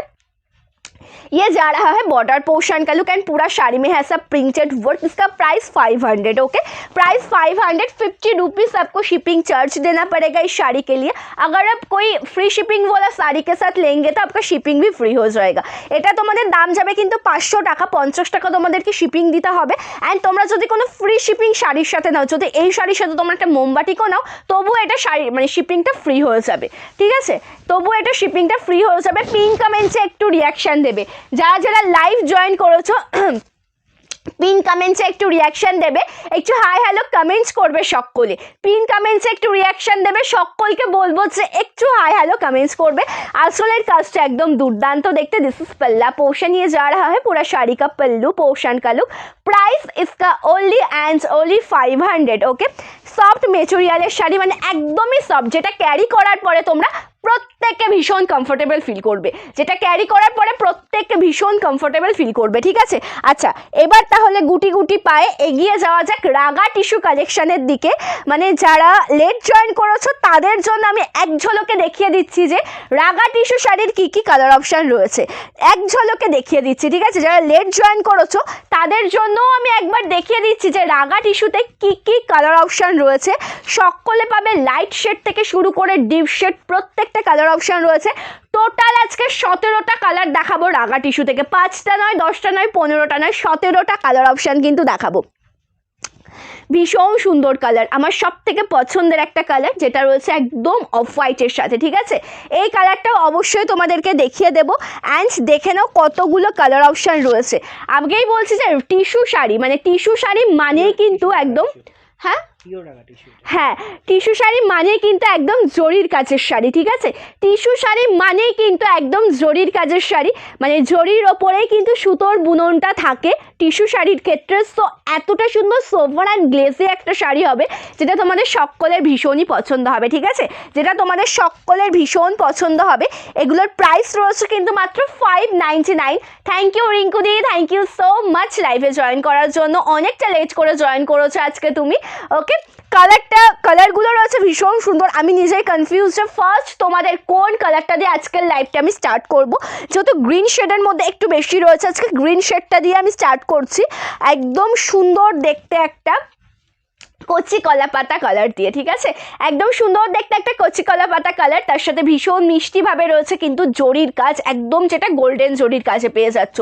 ये जा रहा है बॉर्डर पोर्शन का लुक एंड पूरा साड़ी में है सब प्रिंटेड वर्क। इसका प्राइस 500, ओके, प्राइस 550 रुपीज़ आपको शिपिंग चार्ज देना पड़ेगा इस साड़ी के लिए। अगर आप कोई फ्री शिपिंग वाला साड़ी के साथ लेंगे तो आपका शिपिंग भी फ्री हो जाएगा। এটা তোমাদের দাম যাবে কিন্তু 500 টাকা, 50 টাকা তোমাদেরকে শিপিং দিতে হবে। অ্যান্ড তোমরা যদি কোনো ফ্রি শিপিং শাড়ির সাথে নাও, যদি এই শাড়ির সাথে তোমরা একটা মোমবাটিকও নাও, তবুও এটা শাড়ি মানে শিপিংটা ফ্রি হয়ে যাবে, ঠিক আছে। তবুও এটা শিপিংটা ফ্রি হয়ে যাবে। পিন কমেন্টসে একটু রিয়াকশান দেবে, যারা যারা লাইভ জয়েন করেছো পিন কমেন্টসে একটু রিয়াকশন দেবে, একটু হাই হ্যালো কমেন্টস করবে সকলে। পিন কমেন্টসে একটু রিয়াকশন দেবে, সকলকে বলবো যে একটু হাই হ্যালো कमेंट्स করবে। आंचलेर काजटा एकदम दुर्दांत देखते। दिस इज पल्ला पोर्शन, ये जा रहा है पूरा शाड़ी का पल्लू पोर्शन का लुक। प्राइस इसका only and only 500, okay. Soft मेटेरियालेर शाड़ी, মানে একদমই সফট, যেটা ক্যারি করার পরে তোমরা প্রত্যেককে ভীষণ কমফোর্টেবল ফিল করবে, যেটা ক্যারি করার পরে প্রত্যেককে ভীষণ কমফোর্টেবল ফিল করবে, ঠিক আছে। আচ্ছা, এবার তাহলে গুটি গুটি পায়ে এগিয়ে যাওয়া যাক রাগা টিস্যু কালেকশনের দিকে। মানে যারা লেট জয়েন করেছো তাদের জন্য আমি এক ঝলকে দেখিয়ে দিচ্ছি যে রাগা টিস্যু শাড়ির কী কী কালার অপশান রয়েছে, এক ঝলকে দেখিয়ে দিচ্ছি, ঠিক আছে। যারা লেট জয়েন করেছো তাদের জন্যও আমি একবার দেখিয়ে দিচ্ছি যে রাগা টিস্যুতে কী কী কালার অপশান রয়েছে। সকলে পাবে লাইট শেড থেকে শুরু করে ডিপ শেড, প্রত্যেকটা কালার অপশান রয়েছে। টোটাল আজকে 17টা কালার দেখাবো রাগা টিস্যু থেকে, 5টা নয়, 10টা নয়, 15টা নয়, 17টা কালার অপশান কিন্তু দেখাবো। ভীষণ সুন্দর কালার, আমার সব থেকে পছন্দের একটা কালার, যেটা রয়েছে একদম অফ হোয়াইটের সাথে, ঠিক আছে। এই কালারটাও অবশ্যই তোমাদেরকে দেখিয়ে দেবো। অ্যান্ড দেখে নাও কতগুলো কালার অপশান রয়েছে। আগেই বলছি যে টিস্যু শাড়ি, মানে টিস্যু শাড়ি মানেই কিন্তু একদম, হ্যাঁ হ্যাঁ, টিস্যু শাড়ি মানে কিন্তু একদম জরির কাজের শাড়ি, ঠিক আছে। টিস্যু শাড়ি মানেই কিন্তু একদম জরির কাজের শাড়ি, মানে জরির ওপরেই কিন্তু সুতোর বুননটা থাকে টিস্যু শাড়ির ক্ষেত্রে। সো এতটা সুন্দর সোভার অ্যান্ড গ্লেজি একটা শাড়ি হবে, যেটা তোমাদের সকলের ভীষণই পছন্দ হবে, ঠিক আছে, যেটা তোমাদের সকলের ভীষণ পছন্দ হবে। এগুলোর প্রাইস রয়েছে কিন্তু মাত্র 599। থ্যাংক ইউ রিঙ্কুদি, থ্যাংক ইউ সো মাচ লাইভে জয়েন করার জন্য। অনেকটা লেট করে জয়েন করেছো আজকে তুমি, ওকে। কালারগুলো রয়েছে ভীষণ সুন্দর, আমি নিজেই কনফিউজ যে ফার্স্ট তোমাদের কোন কালারটা দিয়ে আজকের লাইভটা আমি স্টার্ট করব। যেহেতু গ্রিন শেডের মধ্যে একটু বেশি রয়েছে, আজকে গ্রিন শেডটা দিয়ে আমি স্টার্ট করছি। একদম সুন্দর দেখতে একটা কচি কলা পাতা কালার দিয়ে, ঠিক আছে, একদম সুন্দর দেখতে একটা কচি কলা পাতা কালার, তার সাথে ভীষণ মিষ্টি ভাবে রয়েছে কিন্তু জরির কাজ, একদম যেটা গোল্ডেন জরির কাজে পেয়ে যাচ্ছ,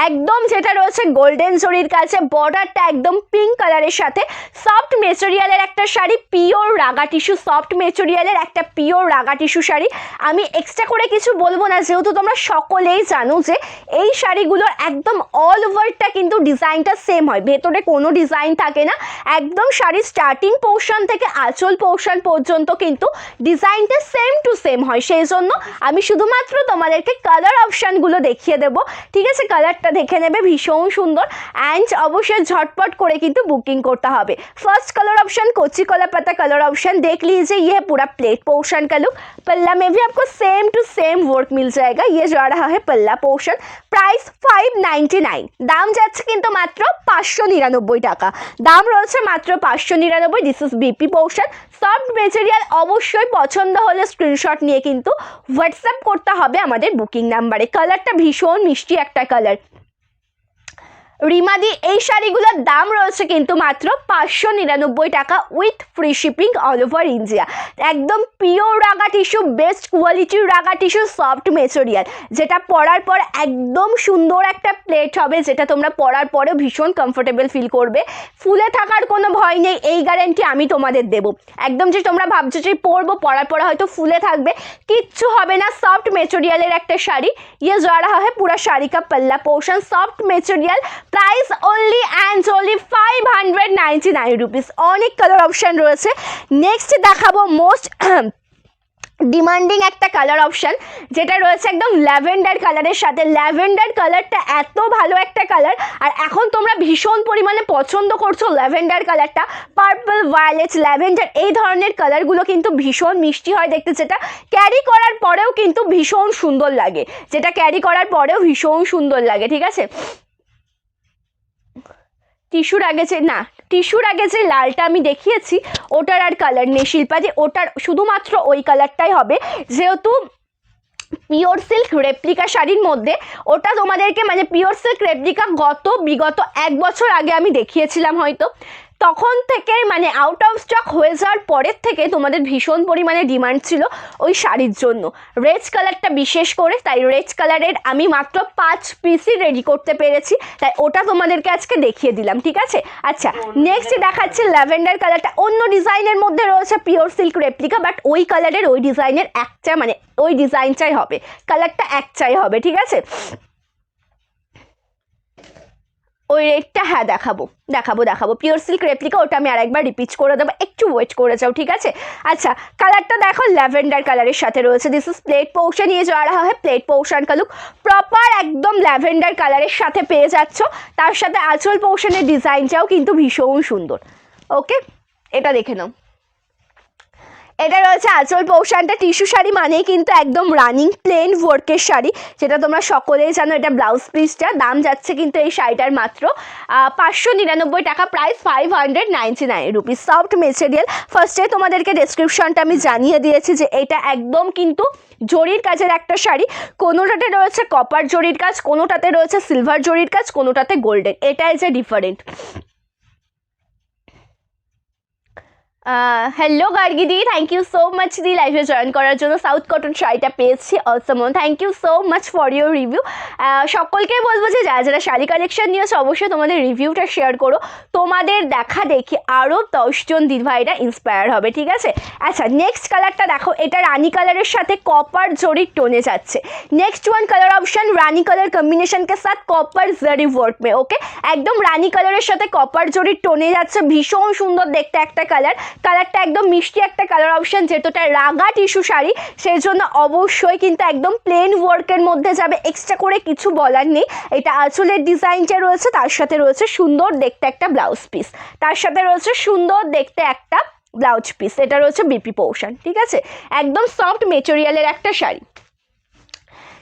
একদম যেটা রয়েছে গোল্ডেন জরির কাছে, বর্ডারটা একদম পিঙ্ক কালারের সাথে, সফট মেটেরিয়ালের একটা শাড়ি, পিওর রাগা টিস্যু, সফট মেটেরিয়ালের একটা পিওর রাগা টিস্যু শাড়ি। আমি এক্সট্রা করে কিছু বলবো না, যেহেতু তোমরা সকলেই জানো যে এই শাড়িগুলোর একদম অল ওভারটা কিন্তু ডিজাইনটা সেম হয়, ভেতরে কোনো ডিজাইন থাকে না, একদম শাড়ির স্টার্টিং পোর্শন থেকে আঁচল পোর্শন পর্যন্ত কিন্তু ডিজাইনটা সেম টু সেম হয়। সেই জন্য আমি শুধুমাত্র তোমাদেরকে কালার অপশানগুলো দেখিয়ে দেবো, ঠিক আছে, কালারটা দেখে নেবে, ভীষণ সুন্দর, অ্যান্ড অবশ্যই ঝটপট করে কিন্তু बुकिंग करता হবে। फर्स्ट कलर ऑप्शन कोची कला पत्ता कलर ऑप्शन देख लीजिए, ये पूरा प्लेट पोर्शन का लुक, पल्ला में भी आपको सेम टू सेम वर्क मिल जाएगा, ये जा रहा है पल्ला पोर्शन, प्राइस 599, दाम যাচ্ছে কিন্তু মাত্র 599 টাকা, দাম রয়েছে মাত্র 599। This is BP portion, soft material, অবশ্যই পছন্দ হলে স্ক্রিনশট নিয়ে কিন্তু হোয়াটসঅ্যাপ করতে হবে আমাদের বুকিং নাম্বারে। কালারটা ভীষণ মিষ্টি একটা কালার। রিমাদি এই শাড়িগুলোর দাম রয়েছে কিন্তু মাত্র 599 টাকা with free shipping all over India, একদম পিওর রাগা টিস্যু, বেস্ট কোয়ালিটির রাগা টিস্যু, সফট মেটেরিয়াল, যেটা পরার পর একদম সুন্দর একটা প্লেট হবে, যেটা তোমরা পরার পরে ভীষণ কমফোর্টেবল ফিল করবে, ফুলে থাকার কোনো ভয় নেই, এই গ্যারান্টি আমি তোমাদের দেবো। একদম যে তোমরা ভাবছো যে পরবো, পরার পরে হয়তো ফুলে থাকবে, কিচ্ছু হবে না, সফট মেটেরিয়ালের একটা শাড়ি। ইয়ে যা রাহা है पूरा শাড়ি का पल्ला portion, soft material, price only and only 599 rupees. অনেক কালার অপশন রয়েছে। নেক্সট দেখাবো মোস্ট ডিমান্ডিং একটা কালার অপশন, যেটা রয়েছে একদম ল্যাভেন্ডার কালারের সাথে। ল্যাভেন্ডার কালারটা এত ভালো একটা কালার, আর এখন তোমরা ভীষণ পরিমাণে পছন্দ করছো ল্যাভেন্ডার কালারটা, পার্পল, ভায়োলেট, ল্যাভেন্ডার, এই ধরনের কালারগুলো কিন্তু ভীষণ মিষ্টি হয় দেখতে, যেটা ক্যারি করার পরেও কিন্তু ভীষণ সুন্দর লাগে, যেটা ক্যারি করার পরেও ভীষণ সুন্দর লাগে, ঠিক আছে। টিস্যুর আগে যে লালটা আমি দেখিয়েছি ওটার আর কালার নেই শিল্পাদি, ওটার শুধুমাত্র ওই কালারটাই হবে, যেহেতু পিওর সিল্ক রেপ্লিকা শাড়ির মধ্যে ওটা তোমাদেরকে মানে পিওর সিল্ক রেপ্লিকা বিগত 1 বছর আগে আমি দেখিয়েছিলাম হয়তো, তখন থেকে মানে আউট অফ স্টক হয়ে যাওয়ার পরের থেকে তোমাদের ভীষণ পরিমাণে ডিমান্ড ছিল ওই শাড়ির জন্য, রেড কালারটা বিশেষ করে, তাই রেড কালারের আমি মাত্র 5 পিসই রেডি করতে পেরেছি, তাই ওটা তোমাদেরকে আজকে দেখিয়ে দিলাম, ঠিক আছে। আচ্ছা, নেক্সট দেখাচ্ছি ল্যাভেন্ডার কালারটা, অন্য ডিজাইনের মধ্যে রয়েছে পিওর সিল্ক রেপ্লিকা, বাট ওই কালারের ওই ডিজাইনের একটা মানে ওই ডিজাইনটাই হবে, কালারটা একটাই হবে, ঠিক আছে। ওই রেডটা হ্যাঁ দেখাবো পিওর সিল্ক রেপ্লিকা, ওটা আমি আরেকবার রিপিট করে দেবো, একটু ওয়েট করে যাও, ঠিক আছে। আচ্ছা, কালারটা দেখো ল্যাভেন্ডার কালারের সাথে রয়েছে, দিস ইজ প্লেট পোর্শন, ये जा रहा है প্লেট পোর্শন का लुक, প্রপার একদম ল্যাভেন্ডার কালারের সাথে পেয়ে যাচ্ছ, তার সাথে আঁচল পোর্শনের ডিজাইনটাও কিন্তু ভীষণ সুন্দর। ওকে, এটা দেখে নাও, এটা রয়েছে আঁচল পোর্শনটা। টিস্যু শাড়ি মানেই কিন্তু একদম রানিং প্লেন ওয়ার্কের শাড়ি, যেটা তোমরা সকলেই জানো। এটা ব্লাউজ পিসটা, দাম যাচ্ছে কিন্তু এই শাড়িটার মাত্র 599 টাকা, প্রাইস 599 রুপিস, সফট মেটেরিয়াল। ফার্স্টে তোমাদেরকে ডেসক্রিপশনটা আমি জানিয়ে দিয়েছি যে এটা একদম কিন্তু জরির কাজের একটা শাড়ি, কোনোটাতে রয়েছে কপার জরির কাজ, কোনোটাতে রয়েছে সিলভার জরির কাজ, কোনোটাতে গোল্ডেন, এটাই যে ডিফারেন্ট। হ্যালো গার্গি দি, থ্যাংক ইউ সো মাচ দি লাইভে জয়েন করার জন্য। সাউথ কটন শাড়িটা পেয়েছি awesome, thank you so much for your review. সকলকেই বলবো যে যারা যারা শাড়ি কালেকশন নিয়েছে অবশ্যই তোমাদের রিভিউটা শেয়ার করো, তোমাদের দেখা দেখি আরও 10 জন দিদিভাইরা ইন্সপায়ার হবে, ঠিক আছে। আচ্ছা, নেক্সট কালারটা দেখো, এটা রানি কালারের সাথে কপার জরির টোনে যাচ্ছে। নেক্সট ওয়ান কালার অপশন রানি কালার কম্বিনেশন কে সাথ কপার জরি ওয়ার্ক মে, ওকে, একদম রানি কালারের সাথে কপার জরির টোনে যাচ্ছে, ভীষণ সুন্দর দেখতে একটা কালার। কালারটা একদম মিষ্টি একটা কালার অপশন, যেহেতু এটা রাগা টিস্যু শাড়ি সেই জন্য অবশ্যই কিন্তু একদম প্লেন ওয়ার্কের মধ্যে যাবে, এক্সট্রা করে কিছু বলার নেই। এটা আঁচলের ডিজাইনটা রয়েছে, তার সাথে রয়েছে সুন্দর দেখতে একটা ব্লাউজ পিস, এটা রয়েছে বিপি পোর্শন, ঠিক আছে, একদম সফট মেটেরিয়ালের একটা শাড়ি।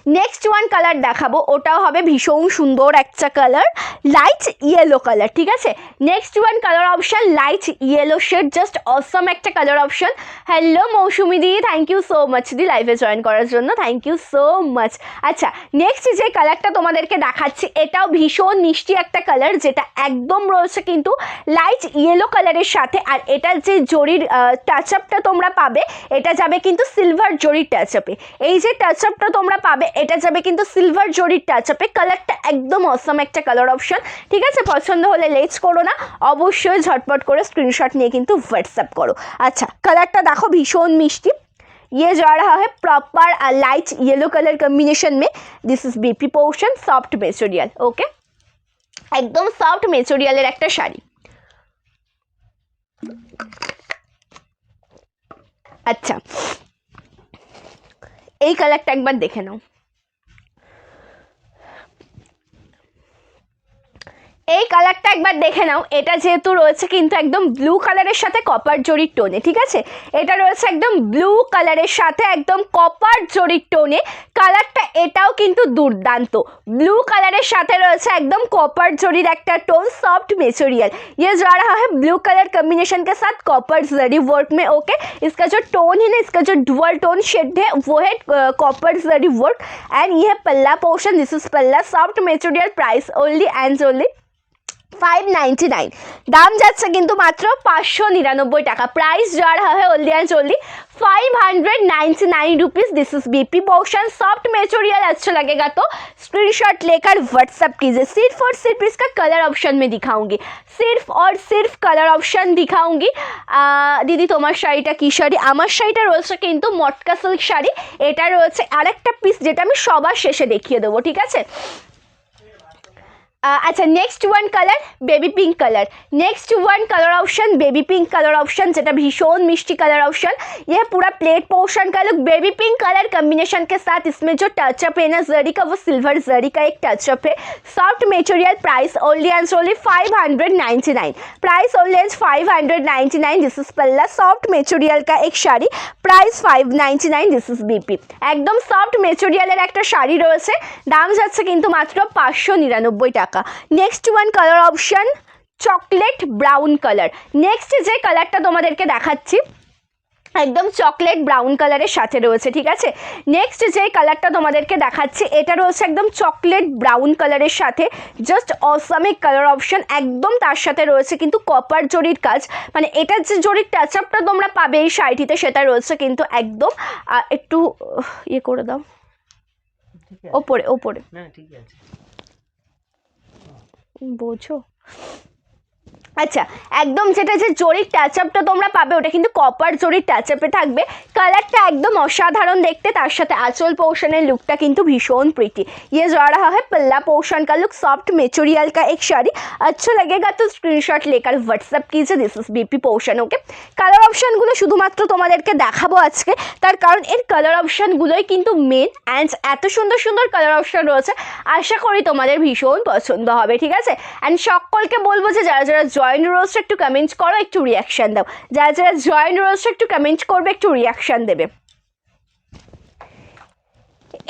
নেক্সট ওয়ান কালার দেখাবো, ওটাও হবে ভীষণ সুন্দর একটা কালার, লাইট ইয়েলো কালার। ঠিক আছে, next one colour option light yellow shade, just awesome একটা কালার অপশন। হ্যালো মৌসুমি দি, থ্যাংক ইউ সো মাচ দি লাইভে জয়েন করার জন্য, থ্যাংক ইউ সো মাচ। আচ্ছা, নেক্সট যে কালারটা তোমাদেরকে দেখাচ্ছি এটাও ভীষণ মিষ্টি একটা কালার, যেটা একদম রয়েছে কিন্তু লাইট ইয়েলো কালারের সাথে। আর এটার যে জরির টাচ আপটা তোমরা পাবে, এটা যাবে কিন্তু সিলভার জরির টাচ আপে। এই যে টাচ আপটা তোমরা পাবে এটা যাবে কিন্তু সিলভার জরির টাচ আপে। কালারটা একদম অসম একটা কালার অপশন। ঠিক আছে, পছন্দ হলে লেটস করো না, অবশ্যই ঝটপট করে স্ক্রিনশট নিয়ে কিন্তু হোয়াটসঅ্যাপ করো। আচ্ছা, কালারটা देखो भीषण मिष्टी, ये जा रहा है proper light yellow colour combination में। This is BP portion, soft material. Okay, एकदम सॉफ्ट मेटेरियलर एक शाड़ी। अच्छा, এই কালারটা একবার দেখে নাও। এই কালারটা একবার দেখে নাও, এটা যেহেতু রয়েছে কিন্তু একদম ব্লু কালারের সাথে কপার জরির টোনে। ঠিক আছে, এটা রয়েছে একদম ব্লু কালারের সাথে একদম কপার জরির টোনে। কালারটা এটাও কিন্তু দুর্দান্ত, ব্লু কালারের সাথে রয়েছে একদম কপার জরির একটা টোन, सॉफ्ट मटेरियल। ये जा रहा है ब्लू कलर कॉम्बिनेशन के साथ कॉपर जरी वर्क में। ओके, इसका जो टोन है ना, इसका जो डुअल टोन शेड है वो है कॉपर जरी वर्क। एंड ये है पल्ला पोर्शन, दिस इज पल्ला, soft material, price only and only 599। दाम যাচ্ছে কিন্তু মাত্র 599 টাকা। प्राइस जा रहा है only and only 599 rupees. This is BP portion, soft material. अच्छा लगेगा तो स्क्रीनशॉट लेकर व्हाट्सएप कीजिए। सिर्फ और सिर्फ इसका कलर ऑप्शन में दिखाऊंगी, सिर्फ और सिर्फ कलर ऑप्शन दिखाऊंगी। दीदी তোমার শাড়িটা কি শাড়ি? আমার শাড়িটা রয়েছে কিন্তু মটকা সিল্ক শাড়ি। এটা রয়েছে আরেকটা পিস যেটা আমি সবার শেষে দেখিয়ে দেবো। ঠিক আছে, अच्छा, next one colour baby pink colour. Next one colour option baby pink colour option, जेटा भीषण मिष्टी कलर ऑप्शन। यह पूरा प्लेट पोर्शन का look baby pink colour combination के साथ इसमें जो टचअप है ना जरी का, वो सिल्वर जरी का एक टचअप है। Soft material, price only and only 599। Price only and 599। This is पल्ला, सॉफ्ट मटेरियल का एक sari, price 599। This is BP, एकदम सॉफ्ट मटेरियल एक शाड़ी रही। दाम যাচ্ছে কিন্তু মাত্র 599 টাকা। Next one colour option chocolate brown colour. Next যে কালারটা তোমাদেরকে দেখাচ্ছি একদম চকলেট ব্রাউন কালারের সাথে রয়েছে। ঠিক আছে, নেক্সট যে কালারটা তোমাদেরকে দেখাচ্ছি এটা রয়েছে একদম চকলেট ব্রাউন কালারের সাথে, জাস্ট অসাম এক কালার অপশন। একদম তার সাথে রয়েছে কিন্তু কপার জরির কাজ, মানে এটার যে জরির টাচআপটা তোমরা পাবে এই শাড়িটিতে সেটা রয়েছে কিন্তু একদম একটু ইয়ে করে দাও ওপরে ওপরে, না ঠিক আছে বোঝো। আচ্ছা, একদম যেটা যে জরির টাচআপটা তোমরা পাবে ওটা কিন্তু কপার জরির টাচআপে থাকবে। কালারটা একদম অসাধারণ দেখতে, তার সাথে আঁচল পোর্শনের লুকটা কিন্তু ভীষণ প্রিটি। ये जा रहा है पल्ला पोर्शन का लुक, सॉफ्ट मटेरियल का एक शाड़ी। अच्छा लगेगा तो स्क्रीनशॉट लेकर व्हाट्सएप कीजिए। This is BP portion. Okay, colour অপশনগুলো শুধুমাত্র তোমাদেরকে দেখাবো আজকে, তার কারণ এর কালার অপশনগুলোই কিন্তু মেন। অ্যান্ড এত সুন্দর সুন্দর কালার অপশন রয়েছে, আশা করি তোমাদের ভীষণ পছন্দ হবে। ঠিক আছে, অ্যান্ড সকলকে বলবো যে যারা যারা জয়েন রয়েছে একটু কমেন্ট করো, একটু রিয়াকশন দাও। যারা যারা জয়েন রয়েছে একটু কমেন্ট করবে, একটু রিয়াকশন দেবে।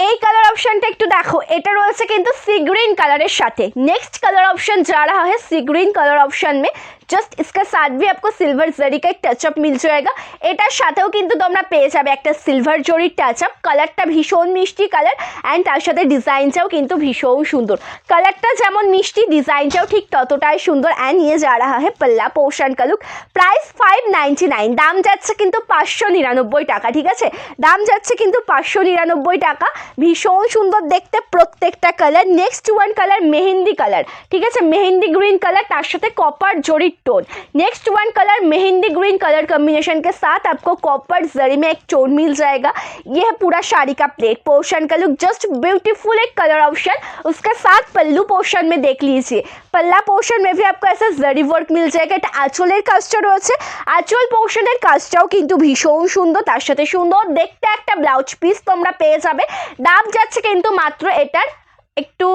এই কালার অপশনটা একটু দেখো, এটা রয়েছে কিন্তু सी ग्रीन कलर साथे। नेक्स्ट कलर ऑप्शन जा रहा है सी ग्रीन कलर ऑप्शन में। जस्ट इसके साथ भी आपको सिल्वर जरी का एक टचअप मिल जाएगा। এটার সাথেও কিন্তু তোমরা পেয়ে যাবে একটা সিলভার জরির টাচআপ। কালারটা ভীষণ মিষ্টি কালার অ্যান্ড তার সাথে ডিজাইনটাও কিন্তু ভীষণ সুন্দর। কালারটা যেমন মিষ্টি ডিজাইনটাও ঠিক ততটাই সুন্দর। অ্যান্ড নিয়ে যা रहा है पल्ला पोर्शन का लुक, प्राइस 599। দাম যাচ্ছে কিন্তু 599 টাকা। ঠিক আছে, দাম যাচ্ছে কিন্তু 599 টাকা। ভীষণ সুন্দর দেখতে প্রত্যেকটা colour. Next one colour mehendi colour. ঠিক আছে, মেহেন্দি গ্রিন কালার, তার সাথে কপার জরির tone. Next one colour mehendi green colour combination के साथ आपको कॉपर जरी में एक टोन मिल जाएगा। यह है पूरा साड़ी का प्लेट पोर्शन का लुक, जस्ट ब्यूटीफुल एक कलर ऑप्शन। उसके साथ पल्लू पोर्शन में देख लीजिए, पल्ला पोर्शन में भी आपको ऐसा जरी वर्क मिल जाएगा। এটা আঁচলের কাজটা রয়েছে, আঁচল পোর্শনের কাজটাও কিন্তু ভীষণ সুন্দর, তার সাথে সুন্দর দেখতে একটা ব্লাউজ পিস তোমরা পেয়ে যাবে। দাম যাচ্ছে কিন্তু মাত্র এটার একটু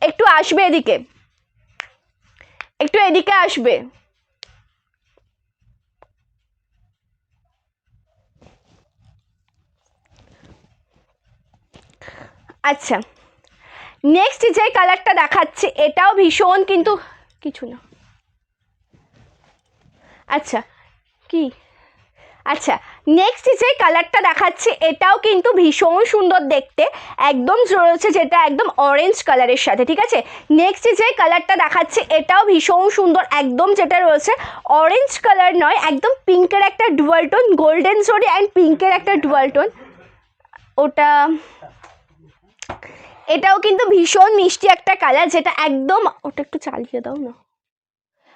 একটু আসবে এদিকে, একটু এদিকে আসবে। আচ্ছা, নেক্সট যে কালারটা দেখাচ্ছি এটাও ভীষণ কিন্তু কিছু না। আচ্ছা কি আচ্ছা, নেক্সট যে কালারটা দেখাচ্ছি এটাও কিন্তু ভীষণ সুন্দর দেখতে, একদম রয়েছে যেটা একদম অরেঞ্জ কালারের সাথে, ঠিক আছে। নেক্সট যে কালারটা দেখাচ্ছি এটাও ভীষণ সুন্দর, একদম যেটা রয়েছে অরেঞ্জ কালার নয়, একদম পিঙ্কের একটা ডুয়াল টোন, গোল্ডেন জরি অ্যান্ড পিঙ্কের একটা ডুয়াল টোন। ওটা এটাও কিন্তু ভীষণ মিষ্টি একটা কালার, যেটা একদম, ওটা একটু চালিয়ে দাও না।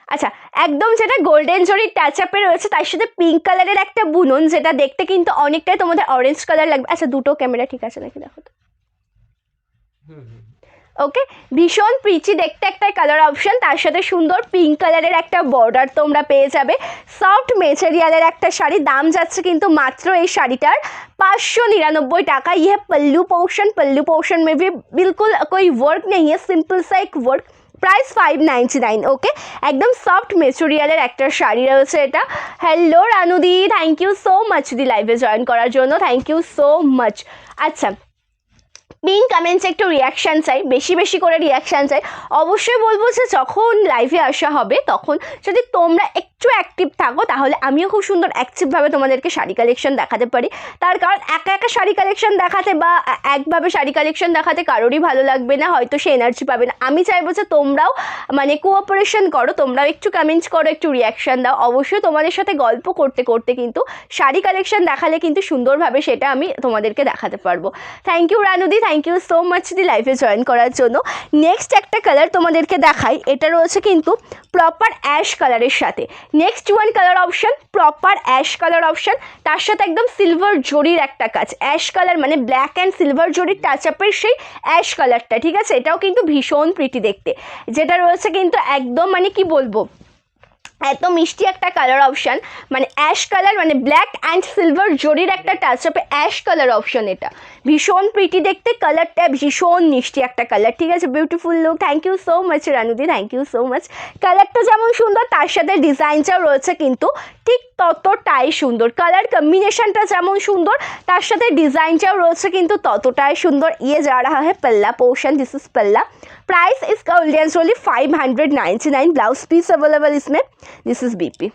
আচ্ছা, একদম যেটা গোল্ডেন জরির টাচ আপে রয়েছে, তার সাথে পিঙ্ক কালারের একটা বুনন, যেটা দেখতে কিন্তু অনেকটাই তোমাদের অরেঞ্জ কালার লাগবে। আচ্ছা, দুটো ক্যামেরা ঠিক আছে নাকি দেখো তো। ওকে, ভীষণ প্রিচি দেখতে একটা কালার অপশন, তার সাথে সুন্দর পিঙ্ক কালারের একটা বর্ডার তোমরা পেয়ে যাবে। সফট মেটেরিয়ালের একটা শাড়ি, দাম যাচ্ছে কিন্তু মাত্র এই শাড়িটার 599 টাকা। ये पल्लू पोर्शन में भी बिल्कुल कोई वर्क नहीं है, सिंपल सा एक वर्क। প্রাইস 599। ওকে, একদম সফট মেটেরিয়ালের একটা শাড়ি রয়েছে এটা। হ্যালো রানুদি, থ্যাংক ইউ সো মাচ দি লাইভে জয়েন করার জন্য, থ্যাংক ইউ সো মাচ। আচ্ছা, পিঙ্ক কমেন্টসে একটু রিয়াকশান চাই, বেশি বেশি করে রিয়াকশান চাই। অবশ্যই বলবো যে যখন লাইভে আসা হবে তখন যদি তোমরা একটু অ্যাক্টিভ থাকো তাহলে আমিও খুব সুন্দর অ্যাক্টিভভাবে তোমাদেরকে শাড়ি কালেকশন দেখাতে পারি। তার কারণ একা একা শাড়ি কালেকশন দেখাতে বা একভাবে শাড়ি কালেকশন দেখাতে কারোরই ভালো লাগবে না, হয়তো সে এনার্জি পাবে না। আমি চাইবো যে তোমরাও মানে কোঅপারেশন করো, তোমরাও একটু কমেন্টস করো, একটু রিয়াকশান দাও। অবশ্যই তোমাদের সাথে গল্প করতে করতে কিন্তু শাড়ি কালেকশন দেখালে কিন্তু সুন্দরভাবে সেটা আমি তোমাদেরকে দেখাতে পারবো। থ্যাংক ইউ রানুদি, থ্যাংক ইউ সো মাচ দি লাইভে জয়েন করার জন্য। নেক্সট একটা কালার তোমাদেরকে দেখাই, এটা রয়েছে কিন্তু প্রপার অ্যাশ কালারের সাথে। Next one colour option proper ash colour option, তার সাথে একদম সিলভার জরির একটা কাজ। অ্যাশ কালার মানে ব্ল্যাক অ্যান্ড সিলভার জরির টাচ আপের সেই অ্যাশ কালারটা, ঠিক আছে। এটাও কিন্তু ভীষণ প্রিটি দেখতে, যেটা রয়েছে কিন্তু একদম মানে কি বলবো, এত মিষ্টি একটা কালার অপশান, মানে অ্যাশ কালার মানে ব্ল্যাক অ্যান্ড সিলভার জরির একটা টাচ আপে অ্যাশ কালার অপশান। এটা ভীষণ প্রিটি দেখতে, কালারটা ভীষণ মিষ্টি একটা কালার, ঠিক আছে। Beautiful look, thank you so much রানুদি, থ্যাংক ইউ সো মাচ। কালারটা যেমন সুন্দর তার সাথে ডিজাইনটাও রয়েছে কিন্তু ঠিক ততটাই সুন্দর। কালার কম্বিনেশনটা যেমন সুন্দর তার সাথে ডিজাইনটাও রয়েছে কিন্তু ততটাই সুন্দর। ইয়ে যা রাহা है पल्ला पोर्शन, दिस इज पल्ला। प्राइस इसका audience only 599। Blouse piece available इसमें, दिस इज बीपी।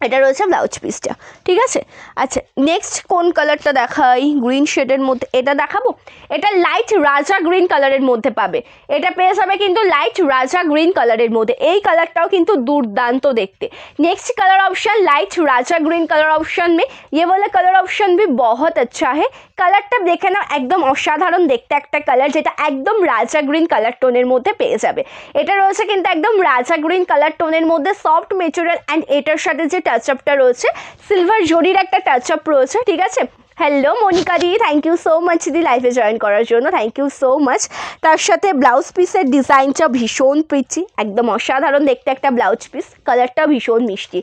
এটা রয়েছে ব্লাউজ পিসটা, ঠিক আছে। আচ্ছা, নেক্সট কোন কালারটা দেখাই, গ্রিন শেডের মধ্যে এটা দেখাবো। এটা লাইট রাজা গ্রিন কালারের মধ্যে পাবে, এটা পেয়ে যাবে কিন্তু লাইট রাজা গ্রিন কালারের মধ্যে। এই কালারটাও কিন্তু দুর্দান্ত দেখতে। नेक्स्ट कलर ऑप्शन लाइट राजा ग्रीन कलर ऑप्शन में, ये वाला कलर ऑप्शन भी बहुत अच्छा है। কালারটা দেখে নাও, একদম অসাধারণ দেখতে একটা কালার, যেটা একদম রাজা গ্রিন কালার টোনের মধ্যে পেয়ে যাবে। এটা রয়েছে কিন্তু একদম রাজা গ্রিন কালার টোনের মধ্যে, সফট মেটেরিয়াল অ্যান্ড এটার সাথে যে টাচ আপটা রয়েছে সিলভার জরির একটা টাচ আপ রয়েছে, ঠিক আছে। হ্যালো মনিকা দি, থ্যাংক ইউ সো মাচ দি লাইভে জয়েন করার জন্য, থ্যাংক ইউ সো মাচ। তার সাথে ব্লাউজ পিসের ডিজাইনটা ভীষণ প্রিটি, একদম অসাধারণ দেখতে একটা ব্লাউজ পিস, কালারটা ভীষণ মিষ্টি।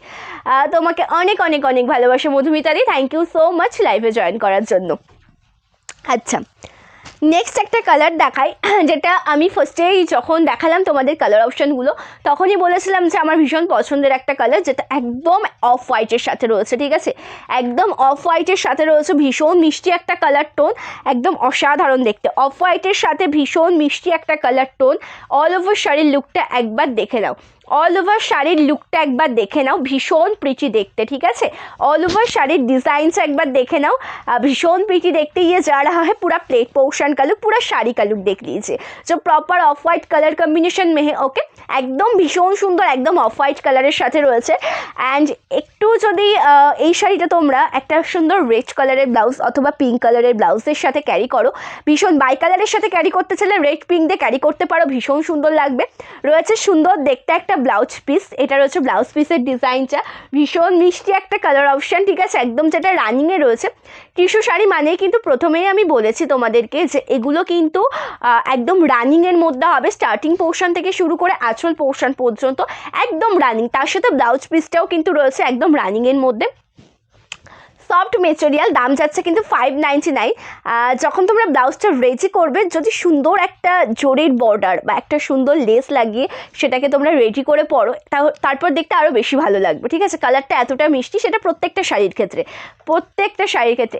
তোমাকে অনেক অনেক অনেক ভালোবাসা মধুমিতা দি, থ্যাংক ইউ সো মাচ লাইভে জয়েন করার জন্য। আচ্ছা, নেক্সট একটা কালার দেখাই, যেটা আমি ফার্স্টেই যখন দেখালাম তোমাদের কালার অপশানগুলো তখনই বলেছিলাম যে আমার ভীষণ পছন্দের একটা কালার, যেটা একদম অফ হোয়াইটের সাথে রয়েছে, ঠিক আছে। একদম অফ হোয়াইটের সাথে রয়েছে, ভীষণ মিষ্টি একটা কালার টোন, একদম অসাধারণ দেখতে। অফ হোয়াইটের সাথে ভীষণ মিষ্টি একটা কালার টোন। অল ওভার শাড়ির লুকটা একবার দেখে নাও, অল ওভার শাড়ির লুকটা একবার দেখে নাও, ভীষণ প্রিটি দেখতে, ঠিক আছে। ऑल ओवर শাড়ির ডিজাইনটা একবার দেখে নাও, भीषण प्रीटी देखते ये जा रहा है पूरा प्लेट पोर्शन का लुक, पूरा শাড়ি का लुक देख लीजिए जो proper off white colour combination में है। ओके, একদম ভীষণ সুন্দর, একদম অফ হোয়াইট কালারের সাথে রয়েছে। অ্যান্ড একটু যদি এই শাড়িটা তোমরা একটা সুন্দর রেড কালারের ব্লাউজ অথবা পিঙ্ক কালারের ব্লাউজের সাথে ক্যারি করো, ভীষণ বাই কালারের সাথে ক্যারি করতে চাইলে রেড পিঙ্ক দিয়ে ক্যারি করতে পারো, ভীষণ সুন্দর লাগবে। রয়েছে সুন্দর দেখতে একটা ব্লাউজ পিস, এটা রয়েছে ব্লাউজ পিসের ডিজাইনটা, ভীষণ মিষ্টি একটা কালার অপশান, ঠিক আছে। একদম যেটা রানিংয়ে রয়েছে টিস্যু শাড়ি মানেই কিন্তু প্রথমেই আমি বলেছি তোমাদেরকে যে এগুলো কিন্তু একদম রানিংয়ের মধ্যে হবে, স্টার্টিং পোর্শন থেকে শুরু করে আঁচল পোর্শন পর্যন্ত একদম রানিং। তার সাথে ব্লাউজ পিসটাও কিন্তু রয়েছে একদম রানিংয়ের মধ্যে। সফট মেটেরিয়াল, দাম যাচ্ছে কিন্তু 599। যখন তোমরা ব্লাউজটা রেডি করবে, যদি সুন্দর একটা জরির বর্ডার বা একটা সুন্দর লেস লাগিয়ে সেটাকে তোমরা রেডি করে পরো, তারপর দেখতে আরও বেশি ভালো লাগবে। ঠিক আছে, কালারটা এতটা মিষ্টি, সেটা প্রত্যেকটা শাড়ির ক্ষেত্রে,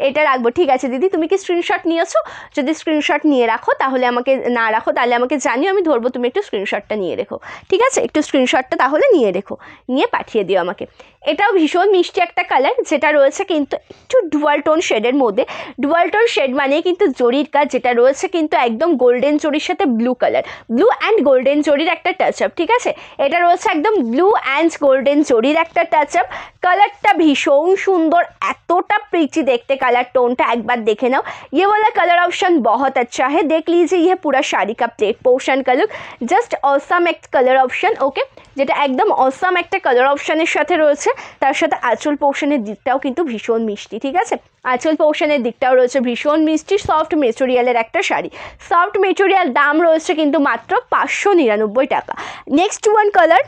এটা রাখবো। ঠিক আছে দিদি, তুমি কি স্ক্রিনশট নিয়েছো? যদি স্ক্রিনশট নিয়ে রাখো তাহলে আমাকে, না রাখো তাহলে আমাকে জানিও, আমি ধরবো। তুমি একটু স্ক্রিনশটটা নিয়ে রেখো, ঠিক আছে? একটু স্ক্রিনশটটা তাহলে নিয়ে রেখো, নিয়ে পাঠিয়ে দিও আমাকে। এটাও ভীষণ মিষ্টি একটা কালার, যেটা রয়েছে কিন্তু একটু ডুয়াল টোন শেডের মধ্যে। ডুয়াল টোন শেড মানে কিন্তু জরির কাজ, যেটা রয়েছে কিন্তু একদম গোল্ডেন জরির সাথে blue colour, blue and golden জরির একটা টাচ আপ। ঠিক আছে, এটা রয়েছে একদম ব্লু অ্যান্ড গোল্ডেন জরির একটা টাচ আপ। কালারটা ভীষণ সুন্দর, এতটা प्रीची देखते कलर टोनটা একবার দেখে নাও। ये वाला कलर ऑप्शन बहुत अच्छा है, देख लीजिए यह पूरा শাড়ি का प्लेट पोर्शन का लुक, জাস্ট অসাম একটা কালার অপশন। ওকে, যেটা একদম অসাম একটা কালার অপশনের সাথে রয়েছে। তার সাথে আঁচল পোর্শনের দিকটাও কিন্তু ভীষণ মিষ্টি। ঠিক আছে, আঁচল পোর্শনের দিকটাও রয়েছে ভীষণ মিষ্টি। সফট মেটেরিয়ালের একটা শাড়ি, সফট মেটেরিয়াল, দাম রয়েছে কিন্তু মাত্র 599 টাকা। Next one colour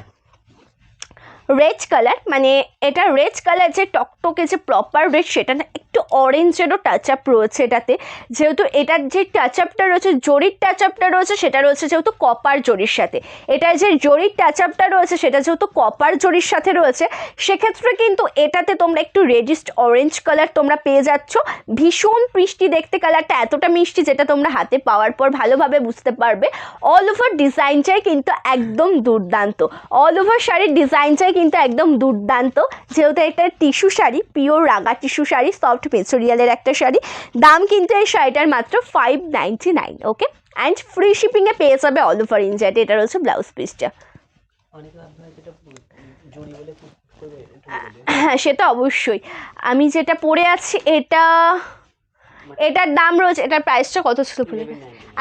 red colour, মানে এটা রেড কালার যে টকটকে যে প্রপার রেড, সেটা না, একটু অরেঞ্জেরও টাচ আপ রয়েছে এটাতে। যেহেতু এটার যে টাচ আপটা রয়েছে, জরির টাচ আপটা রয়েছে, সেটা রয়েছে যেহেতু কপার জরির সাথে। এটার যে জরির টাচ আপটা রয়েছে সেটা যেহেতু কপার জরির সাথে রয়েছে, সেক্ষেত্রে কিন্তু এটাতে তোমরা একটু রেডিস্ট অরেঞ্জ কালার তোমরা পেয়ে যাচ্ছ। ভীষণ মিষ্টি দেখতে কালারটা, এতটা মিষ্টি যেটা তোমরা হাতে পাওয়ার পর ভালোভাবে বুঝতে পারবে। অল ওভার ডিজাইনটাই কিন্তু একদম দুর্দান্ত, অল ওভার শাড়ির ডিজাইনটাই কিন্তু একদম দুর্দান্ত। যেহেতু একটা টিস্যু শাড়ি, পিওর রাগা টিস্যু শাড়ি, সফট মেটেরিয়ালের একটা শাড়ি, দাম কিন্তু এই শাড়িটার মাত্র 599। ওকে, অ্যান্ড ফ্রি শিপিংয়ে পেয়ে যাবে অল ওভার ইন্ডিয়াতে। এটা রয়েছে ব্লাউজ পিসটা। হ্যাঁ, সেটা অবশ্যই। আমি যেটা পরে আছি এটার দাম রয়েছে, এটার প্রাইসটা কত ছিল?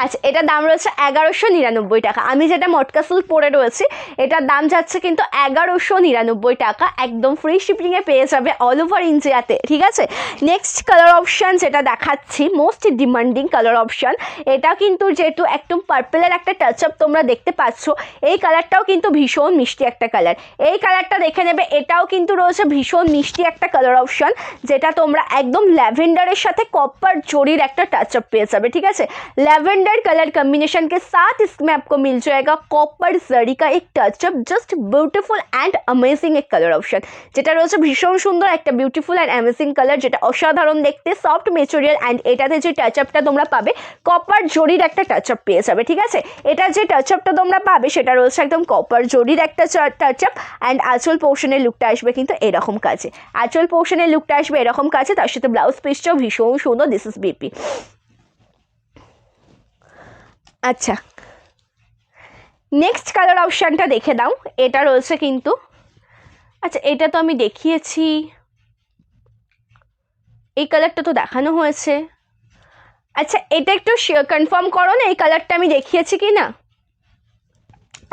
আচ্ছা, এটার দাম রয়েছে 1199 টাকা। আমি যেটা মটকা সিল্ক পরে রয়েছি, এটার দাম যাচ্ছে কিন্তু 1199 টাকা, একদম ফ্রি শিপিংয়ে পেয়ে যাবে অল ওভার ইন্ডিয়াতে। ঠিক আছে, নেক্সট কালার অপশান যেটা দেখাচ্ছি, মোস্ট ডিমান্ডিং কালার অপশান, এটা কিন্তু যেহেতু একদম পার্পেলের একটা টাচ আপ তোমরা দেখতে পাচ্ছ, এই কালারটাও কিন্তু ভীষণ মিষ্টি একটা কালার। এই কালারটা দেখে নেবে, এটাও কিন্তু রয়েছে ভীষণ মিষ্টি একটা কালার অপশান, যেটা তোমরা একদম ল্যাভেন্ডারের সাথে কপার জরির একটা টাच अप পেয়ে যাবে। ঠিক আছে, लैवेंडर कलर कम्बिनेशन के साथ इसमें आपको मिल जाएगा कॉपर जरी का एक touch up, just beautiful and amazing एक कलर ऑप्शन, যেটা রয়েছে ভীষণ সুন্দর একটা বিউটিফুল অ্যান্ড অ্যামেজিং কালার, যেটা অসাধারণ দেখতে, সফট মেটেরিয়াল। অ্যান্ড এটাতে যে টাচ আপটা তোমরা পাবে, কপার জরির একটা টাচ আপ পেয়ে যাবে। ঠিক আছে, এটা যে টাচ আপটা তোমরা পাবে সেটা রয়েছে একদম কপার জরির একটা টাচ আপ। অ্যান্ড আঁচল পোর্শনের লুকটা আসবে কিন্তু এরকম কাজে, আঁচল পোর্শনের লুকটা আসবে এরকম কাজে, তার সাথে ব্লাউজ পিসটাও ভীষণ সুন্দর। This is BP. আচ্ছা, নেক্সট কালার অপশানটা দেখে দাও। এটা রয়েছে কিন্তু, আচ্ছা এটা তো আমি দেখিয়েছি, এই কালারটা তো দেখানো হয়েছে। আচ্ছা, এটা একটু কনফার্ম করো না এই কালারটা আমি দেখিয়েছি কি না।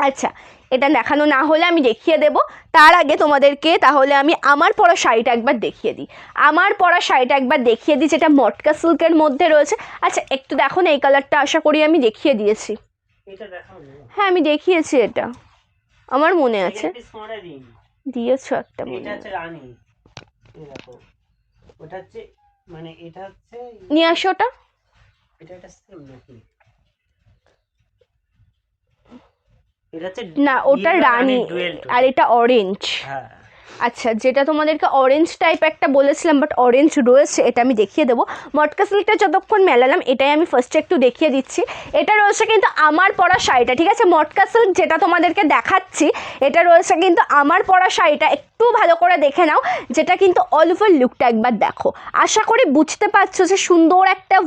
আচ্ছা, এটা দেখানো না হলে আমি দেখিয়ে দেব। তার আগে তোমাদেরকে তাহলে আমি আমার পরা শাড়িটা একবার দেখিয়ে দিই, আমার পরা শাড়িটা একবার দেখিয়ে দিই, যেটা মটকা সিল্কের মধ্যে রয়েছে। আচ্ছা, একটু দেখো না এই কালারটা, আশা করি আমি দেখিয়ে দিয়েছি। হ্যাঁ, আমি দেখিয়েছি, এটা আমার মনে আছে, দিয়েছো একটা মনে আছে। নিয়ে আসো ওটা। না, ওটা রানী আর এটা অরেঞ্জ। আচ্ছা, যেটা তোমাদেরকে অরেঞ্জ টাইপ একটা বলেছিলাম, বাট অরেঞ্জ রয়েছে, এটা আমি দেখিয়ে দেবো। মটকা সিল্কটা যতক্ষণ মেলালাম, এটাই আমি ফার্স্টে একটু দেখিয়ে দিচ্ছি। এটা রয়েছে কিন্তু আমার পরা শাড়িটা। ঠিক আছে, মটকা সিল্ক যেটা তোমাদেরকে দেখাচ্ছি, এটা রয়েছে কিন্তু আমার পরা শাড়িটা। একটু ভালো করে দেখে নাও, যেটা কিন্তু অল ওভার লুকটা একবার দেখো। আশা করি বুঝতে পারছো যে সুন্দর একটা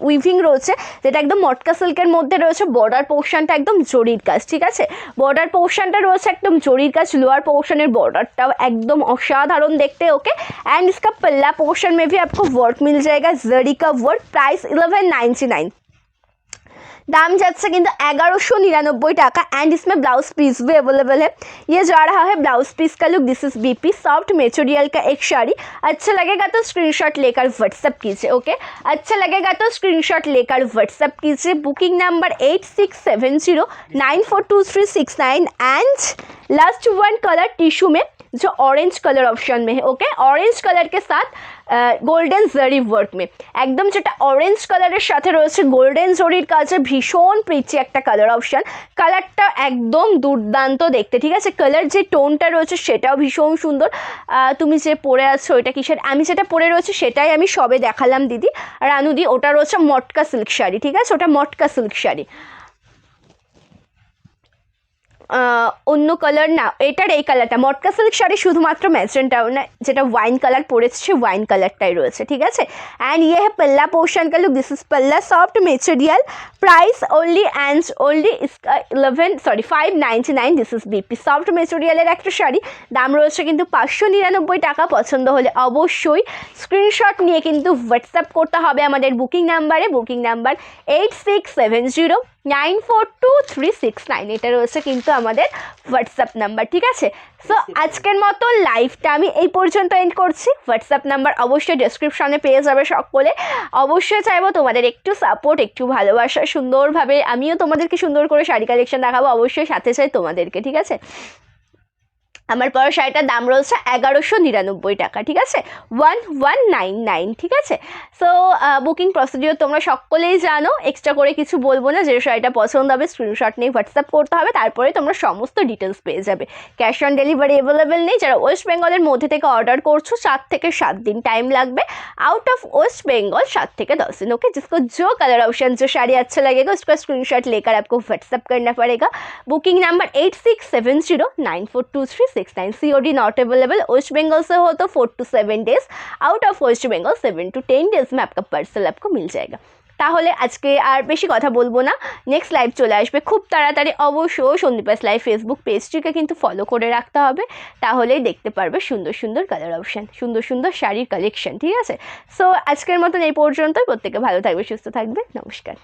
উইভিং রয়েছে, যেটা একদম মটকা সিল্কের মধ্যে রয়েছে। বর্ডার পোর্শনটা একদম জরির কাজ। ঠিক আছে, বর্ডার পোর্শনটা রয়েছে একদম জরির কাজ, লোয়ার पोर्शनर बॉर्डरটাও एकदम असाधारण देखते। ओके, एंड इसका पल्ला पोर्शन में भी आपको वर्क मिल जाएगा, जरी का वर्क। प्राइस 1199। दाम जाच्छे किंतु 1199 टाका एंड इसमें ब्लाउज पीस भी अवेलेबल है। ये जा रहा है ब्लाउज पीस का look. This is BP soft material का एक साड़ी। अच्छा लगेगा तो स्क्रीनशॉट लेकर व्हाट्सएप कीजिए। ओके, अच्छा लगेगा तो स्क्रीनशॉट लेकर व्हाट्सएप कीजिए। Booking number 8670942369 and last one colour tissue में जो ऑरेंज कलर ऑप्शन में है। ओके, ऑरेंज कलर के साथ गोल्डन जरी वर्क में एकदम যেটা অরেঞ্জ কালারের সাথে রয়েছে গোল্ডেন জরির কাজে ভীষণ প্রিটি একটা কালার অপশন। কালারটা একদম দুর্দান্ত দেখতে, ঠিক আছে। কালার যে টোনটা রয়েছে সেটাও ভীষণ সুন্দর। তুমি যে পরে আছো এটা কিসের, আমি যেটা পরে রয়েছে সেটাই আমি সবে দেখালাম দিদি রানুদি। ওটা রয়েছে মটকা সিল্ক শাড়ি, ঠিক আছে, ওটা মটকা সিল্ক শাড়ি। অন্য কালার না, এটার এই কালারটা মটকা সিল্ক শাড়ি শুধুমাত্র ম্যাজেন্টাও না, যেটা ওয়াইন কালার পরেছে সে ওয়াইন কালারটাই রয়েছে, ঠিক আছে। एंड ये है पल्ला पोर्शन का लुक। दिस इज पल्ला soft material. Price only and only इसका 599। दिस इज बीपी सॉफ्ट मटेरियलेর একটা শাড়ি। দাম রয়েছে কিন্তু 599 টাকা। পছন্দ হলে অবশ্যই স্ক্রিনশট নিয়ে কিন্তু হোয়াটসঅ্যাপ করতে হবে আমাদের বুকিং নাম্বারে। Booking number 8670942369। এটা রয়েছে কিন্তু আমাদের হোয়াটসঅ্যাপ নাম্বার, ঠিক আছে। সো আজকের মতো লাইভটা আমি এই পর্যন্ত এন্ড করছি। হোয়াটসঅ্যাপ নাম্বার অবশ্যই ডেসক্রিপশনে পেয়ে যাবে সকলে। অবশ্যই চাইবো তোমাদের একটু সাপোর্ট, একটু ভালোবাসা। সুন্দরভাবে আমিও তোমাদেরকে সুন্দর করে শাড়ি কালেকশন দেখাবো, অবশ্যই সাথে চাই তোমাদেরকে, ঠিক আছে। আমার পরা শাড়িটার দাম রয়েছে 1199 টাকা, ঠিক আছে, 1199, ঠিক আছে। সো বুকিং প্রসিডিওর তোমরা সকলেই জানো, এক্সট্রা করে কিছু বলবো না। যে শাড়িটা পছন্দ হবে স্ক্রিনশট নিয়ে হোয়াটসঅ্যাপ করতে হবে, তারপরে তোমরা সমস্ত ডিটেলস পেয়ে যাবে। ক্যাশ অন ডেলিভারি অ্যাভেলেবেল নেই। যারা ওয়েস্ট বেঙ্গলের মধ্যে থেকে অর্ডার করছো 4 থেকে 7 दिन टाइम लगবে। आउट ऑफ वेस्ट बंगाल 7 থেকে 10 दिन। ओके, जिसको जो कलर ऑप्शन जो साड़ी अच्छा लगेगा उसका स्क्रीनशॉट लेकर आपको व्हाट्सएप करना पड़ेगा। Booking number 8670942369। COD not available. West Bengal से हो तो 4 to 7 days, out of waste Bengal 7 to 10 days में आपका पार्सल आपको मिल जाएगा। তাহলে আজকে আর বেশি কথা বলবো না, নেক্সট লাইভ চলে আসবে খুব তাড়াতাড়ি। অবশ্যই সন্দীপাস লাইভ ফেসবুক পেজটিকে কিন্তু ফলো করে রাখতে হবে, তাহলেই দেখতে পারবে সুন্দর সুন্দর কালার অপশান, সুন্দর সুন্দর শাড়ির কালেকশন, ঠিক আছে। সো আজকের মতন এই পর্যন্তই। প্রত্যেকে ভালো থাকবে, সুস্থ থাকবে, নমস্কার।